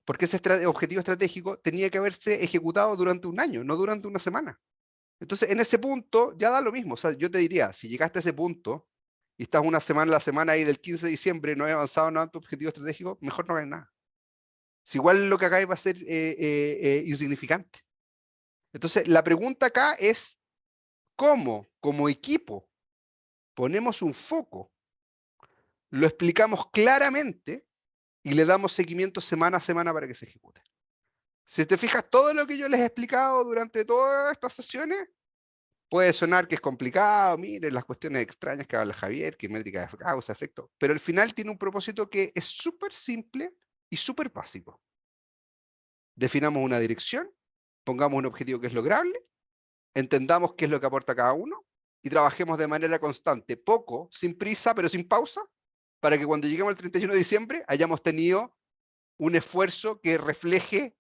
Speaker 1: Porque ese objetivo estratégico tenía que haberse ejecutado durante un año, no durante una semana. Entonces, en ese punto ya da lo mismo. O sea, yo te diría, si llegaste a ese punto y estás una semana, la semana ahí del 15 de diciembre, no has avanzado nada en tu objetivo estratégico, mejor no hagas nada. Si igual lo que hagáis va a ser insignificante. Entonces, la pregunta acá es, ¿cómo como equipo ponemos un foco, lo explicamos claramente y le damos seguimiento semana a semana para que se ejecute? Si te fijas, todo lo que yo les he explicado durante todas estas sesiones, puede sonar que es complicado, miren las cuestiones extrañas que habla Javier, que métrica de causa, efecto, pero al final tiene un propósito que es súper simple y súper básico. Definamos una dirección, pongamos un objetivo que es lograble, entendamos qué es lo que aporta cada uno y trabajemos de manera constante, poco, sin prisa, pero sin pausa, para que cuando lleguemos al 31 de diciembre hayamos tenido un esfuerzo que refleje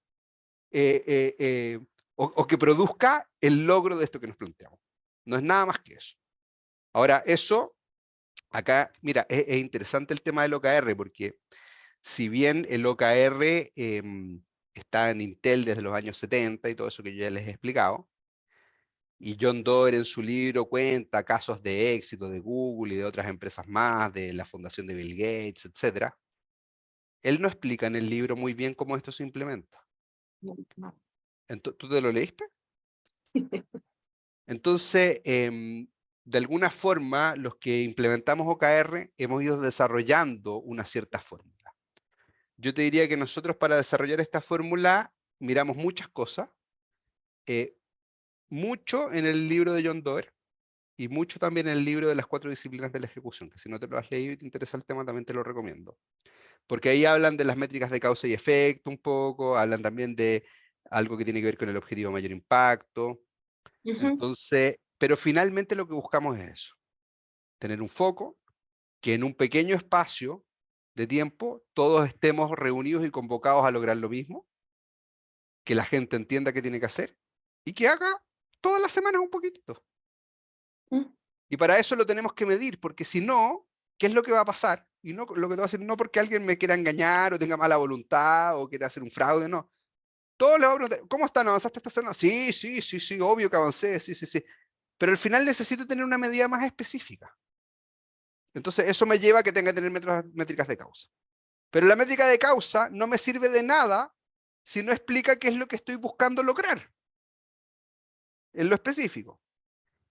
Speaker 1: o que produzca el logro de esto que nos planteamos. No es nada más que eso. Ahora, eso, acá, mira, es interesante el tema del OKR, porque si bien el OKR está en Intel desde los años 70 y todo eso que yo ya les he explicado, y John Doerr en su libro cuenta casos de éxito de Google y de otras empresas más, de la fundación de Bill Gates, etc. Él no explica en el libro muy bien cómo esto se implementa. ¿Tú te lo leíste? Entonces, de alguna forma, los que implementamos OKR hemos ido desarrollando una cierta fórmula. Yo te diría que nosotros para desarrollar esta fórmula miramos muchas cosas, mucho en el libro de John Doerr y mucho también en el libro de las 4 disciplinas de la ejecución, que si no te lo has leído y te interesa el tema, también te lo recomiendo. Porque ahí hablan de las métricas de causa y efecto un poco, hablan también de algo que tiene que ver con el objetivo de mayor impacto. Entonces, pero finalmente lo que buscamos es eso, tener un foco, que en un pequeño espacio de tiempo todos estemos reunidos y convocados a lograr lo mismo, que la gente entienda qué tiene que hacer y que haga todas las semanas un poquitito. Y para eso lo tenemos que medir, porque si no, ¿qué es lo que va a pasar? Y no lo que te voy a decir, no porque alguien me quiera engañar o tenga mala voluntad o quiera hacer un fraude, no. Todos les voy a preguntar, ¿cómo están? ¿Avanzaste esta semana? Sí, sí, sí, sí, obvio que avancé, sí, sí, sí. Pero al final necesito tener una medida más específica. Entonces eso me lleva a que tenga que tener métricas de causa. Pero la métrica de causa no me sirve de nada si no explica qué es lo que estoy buscando lograr en lo específico.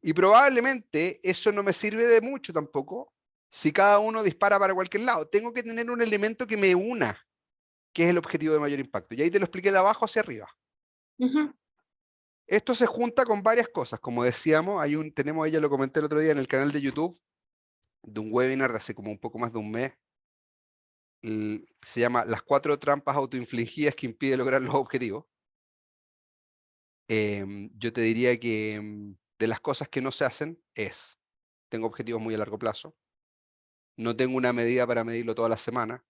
Speaker 1: Y probablemente eso no me sirve de mucho tampoco si cada uno dispara para cualquier lado. Tengo que tener un elemento que me una, que es el objetivo de mayor impacto. Y ahí te lo expliqué de abajo hacia arriba. Esto se junta con varias cosas. Como decíamos, tenemos, ya lo comenté el otro día en el canal de YouTube, de un webinar de hace como un poco más de un mes. Se llama Las 4 trampas autoinfligidas que impiden lograr los objetivos. Yo te diría que de las cosas que no se hacen es, tengo objetivos muy a largo plazo, no tengo una medida para medirlo toda la semana.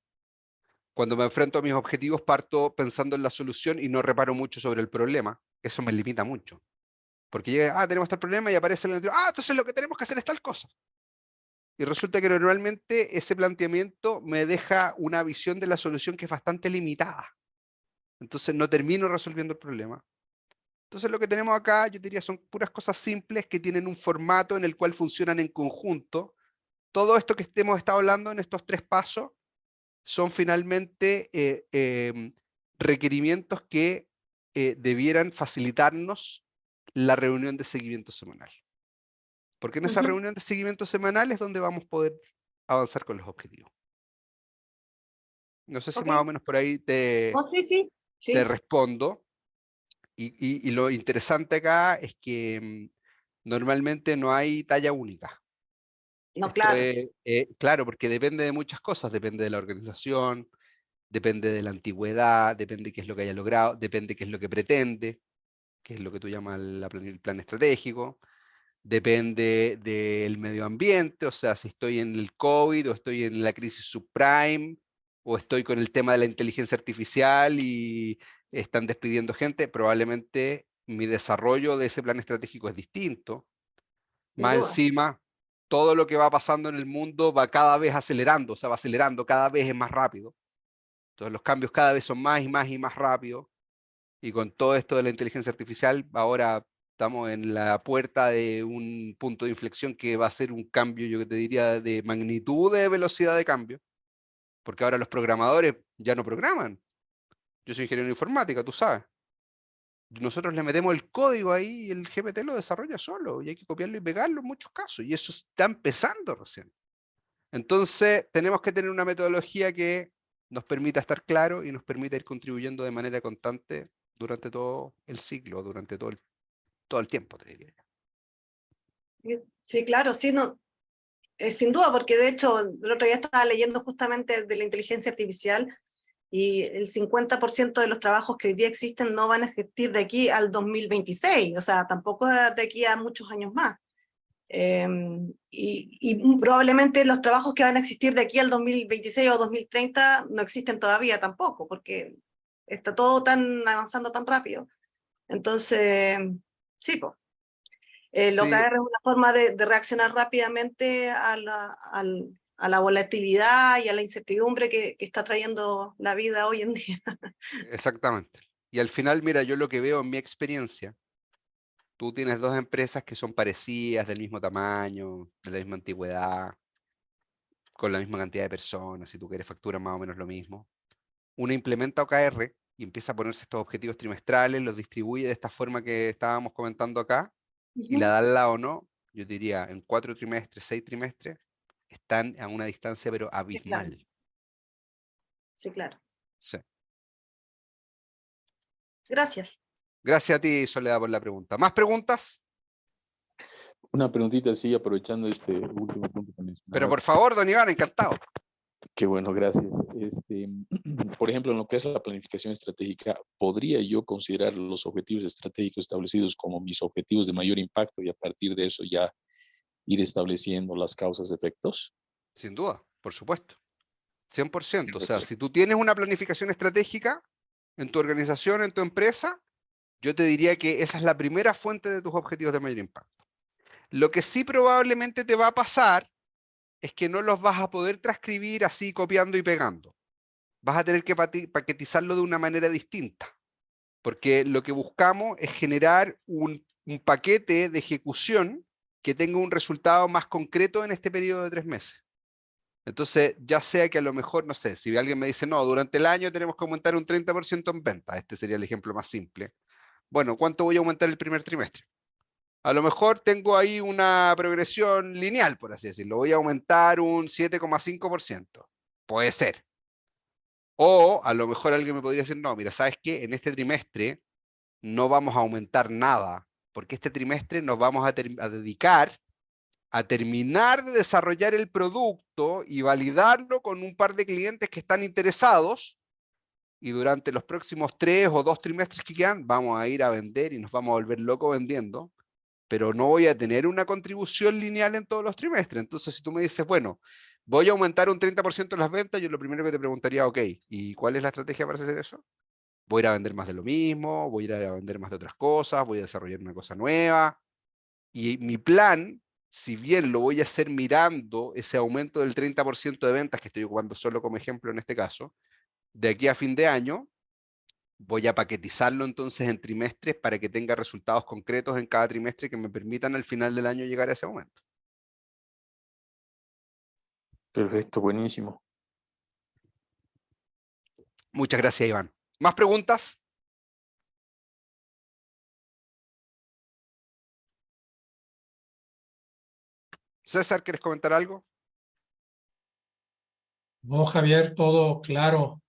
Speaker 1: Cuando me enfrento a mis objetivos parto pensando en la solución y no reparo mucho sobre el problema. Eso me limita mucho. Porque llega, tenemos tal problema y aparece el otro, entonces lo que tenemos que hacer es tal cosa. Y resulta que normalmente ese planteamiento me deja una visión de la solución que es bastante limitada. Entonces no termino resolviendo el problema. Entonces lo que tenemos acá, yo diría, son puras cosas simples que tienen un formato en el cual funcionan en conjunto. Todo esto que hemos estado hablando en estos 3 pasos son finalmente requerimientos que debieran facilitarnos la reunión de seguimiento semanal. Porque en esa reunión de seguimiento semanal es donde vamos a poder avanzar con los objetivos. No sé si más o menos por ahí te respondo. Y lo interesante acá es que normalmente no hay talla única.
Speaker 8: No,
Speaker 1: Esto
Speaker 8: claro.
Speaker 1: claro, porque depende de muchas cosas, depende de la organización, depende de la antigüedad, depende de qué es lo que haya logrado, depende qué es lo que pretende, qué es lo que tú llamas el plan estratégico, depende del medio ambiente, o sea, si estoy en el COVID o estoy en la crisis subprime, o estoy con el tema de la inteligencia artificial y están despidiendo gente, probablemente mi desarrollo de ese plan estratégico es distinto.
Speaker 8: Sin
Speaker 1: Más
Speaker 8: duda.
Speaker 1: encima, todo lo que va pasando en el mundo va cada vez acelerando, o sea, va acelerando, cada vez es más rápido. Entonces los cambios cada vez son más y más y más rápidos. Y con todo esto de la inteligencia artificial, ahora estamos en la puerta de un punto de inflexión que va a ser un cambio, yo que te diría, de magnitud de velocidad de cambio. Porque ahora los programadores ya no programan. Yo soy ingeniero de informática, tú sabes. Nosotros le metemos el código ahí y el GPT lo desarrolla solo. Y hay que copiarlo y pegarlo en muchos casos. Y eso está empezando recién. Entonces, tenemos que tener una metodología que nos permita estar claro y nos permita ir contribuyendo de manera constante durante todo el ciclo, durante todo el tiempo, te diría.
Speaker 8: Sí, claro, sí, no, sin duda, porque de hecho el otro día estaba leyendo justamente de la inteligencia artificial y el 50% de los trabajos que hoy día existen no van a existir de aquí al 2026, o sea, tampoco de aquí a muchos años más. Y probablemente los trabajos que van a existir de aquí al 2026 o 2030 no existen todavía tampoco, porque está todo tan avanzando tan rápido. Entonces, sí, pues. El
Speaker 1: Sí,
Speaker 8: OKR es una forma de reaccionar rápidamente a la volatilidad y a la incertidumbre que está trayendo la vida hoy en día.
Speaker 1: exactamente. Y al final, mira, yo lo que veo en mi experiencia, tú tienes dos empresas que son parecidas, del mismo tamaño, de la misma antigüedad, con la misma cantidad de personas, si tú quieres facturan más o menos lo mismo. Una implementa OKR y empieza a ponerse estos objetivos trimestrales, los distribuye de esta forma que estábamos comentando acá, y la da al lado o no, yo diría, en 4 trimestres, 6 trimestres, están a una distancia pero
Speaker 8: Sí, claro.
Speaker 1: abismal.
Speaker 8: Sí, claro.
Speaker 1: Sí.
Speaker 8: Gracias.
Speaker 1: Gracias a ti, Soledad, por la pregunta. ¿Más preguntas?
Speaker 7: Una preguntita así, aprovechando este último punto que
Speaker 1: Pero
Speaker 7: mencionabas.
Speaker 1: por favor, don Iván, encantado.
Speaker 7: Qué bueno, gracias. Por ejemplo, en lo que es la planificación estratégica, ¿podría yo considerar los objetivos estratégicos establecidos como mis objetivos de mayor impacto y a partir de eso ya ir estableciendo las causas-efectos?
Speaker 1: Sin duda, por supuesto. 100%. O sea,
Speaker 7: Perfecto.
Speaker 1: si tú tienes una planificación estratégica en tu organización, en tu empresa, yo te diría que esa es la primera fuente de tus objetivos de mayor impacto. Lo que sí probablemente te va a pasar es que no los vas a poder transcribir así copiando y pegando. Vas a tener que paquetizarlo de una manera distinta, porque lo que buscamos es generar un paquete de ejecución que tenga un resultado más concreto en este periodo de 3 meses. Entonces, ya sea que a lo mejor, no sé, si alguien me dice, no, durante el año tenemos que aumentar un 30% en venta, este sería el ejemplo más simple. Bueno, ¿cuánto voy a aumentar el primer trimestre? A lo mejor tengo ahí una progresión lineal, por así decirlo. Voy a aumentar un 7,5%. Puede ser. O a lo mejor alguien me podría decir, no, mira, ¿sabes qué? En este trimestre no vamos a aumentar nada, porque este trimestre nos vamos a dedicar a terminar de desarrollar el producto y validarlo con un par de clientes que están interesados, y durante los próximos 3 o 2 trimestres que quedan vamos a ir a vender y nos vamos a volver locos vendiendo, pero no voy a tener una contribución lineal en todos los trimestres. Entonces, si tú me dices, bueno, voy a aumentar un 30% las ventas, yo lo primero que te preguntaría, ok, ¿y cuál es la estrategia para hacer eso? Voy a ir a vender más de lo mismo, voy a ir a vender más de otras cosas, voy a desarrollar una cosa nueva. Y mi plan, si bien lo voy a hacer mirando ese aumento del 30% de ventas, que estoy ocupando solo como ejemplo en este caso, de aquí a fin de año, voy a paquetizarlo entonces en trimestres para que tenga resultados concretos en cada trimestre que me permitan al final del año llegar a ese momento.
Speaker 7: Perfecto, buenísimo.
Speaker 1: Muchas gracias, Iván. ¿Más preguntas? César, ¿quieres comentar algo?
Speaker 6: No, Javier, todo claro.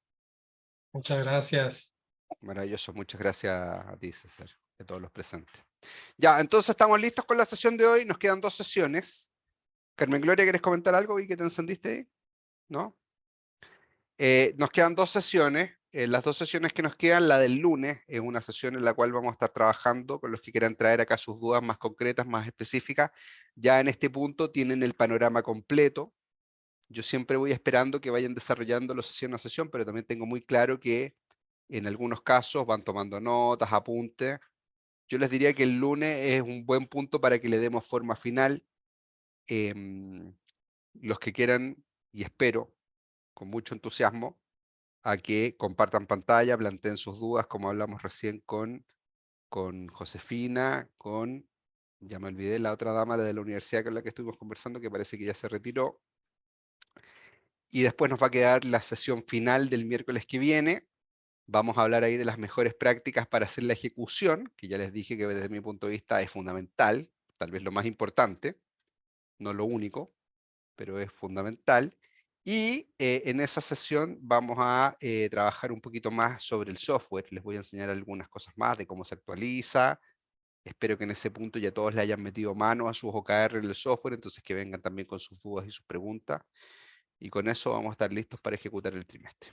Speaker 6: Muchas gracias.
Speaker 1: Maravilloso, muchas gracias a ti, César, y a todos los presentes. Ya, entonces estamos listos con la sesión de hoy. Nos quedan 2 sesiones. Carmen Gloria, ¿quieres comentar algo? ¿Vi que te encendiste ahí? ¿No? Nos quedan 2 sesiones. Las 2 sesiones que nos quedan, la del lunes, es una sesión en la cual vamos a estar trabajando con los que quieran traer acá sus dudas más concretas, más específicas. Ya en este punto tienen el panorama completo. Yo siempre voy esperando que vayan desarrollándolo sesión a sesión, pero también tengo muy claro que en algunos casos van tomando notas, apuntes. Yo les diría que el lunes es un buen punto para que le demos forma final los que quieran, y espero con mucho entusiasmo, a que compartan pantalla, planteen sus dudas, como hablamos recién con Josefina, ya me olvidé, la otra dama de la universidad con la que estuvimos conversando, que parece que ya se retiró. Y después nos va a quedar la sesión final del miércoles que viene. Vamos a hablar ahí de las mejores prácticas para hacer la ejecución, que ya les dije que desde mi punto de vista es fundamental, tal vez lo más importante, no lo único, pero es fundamental. Y en esa sesión vamos a trabajar un poquito más sobre el software. Les voy a enseñar algunas cosas más de cómo se actualiza. Espero que en ese punto ya todos le hayan metido mano a sus OKR en el software, entonces que vengan también con sus dudas y sus preguntas. Y con eso vamos a estar listos para ejecutar el trimestre.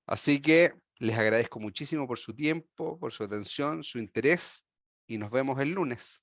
Speaker 1: Así que les agradezco muchísimo por su tiempo, por su atención, su interés, y nos vemos el lunes.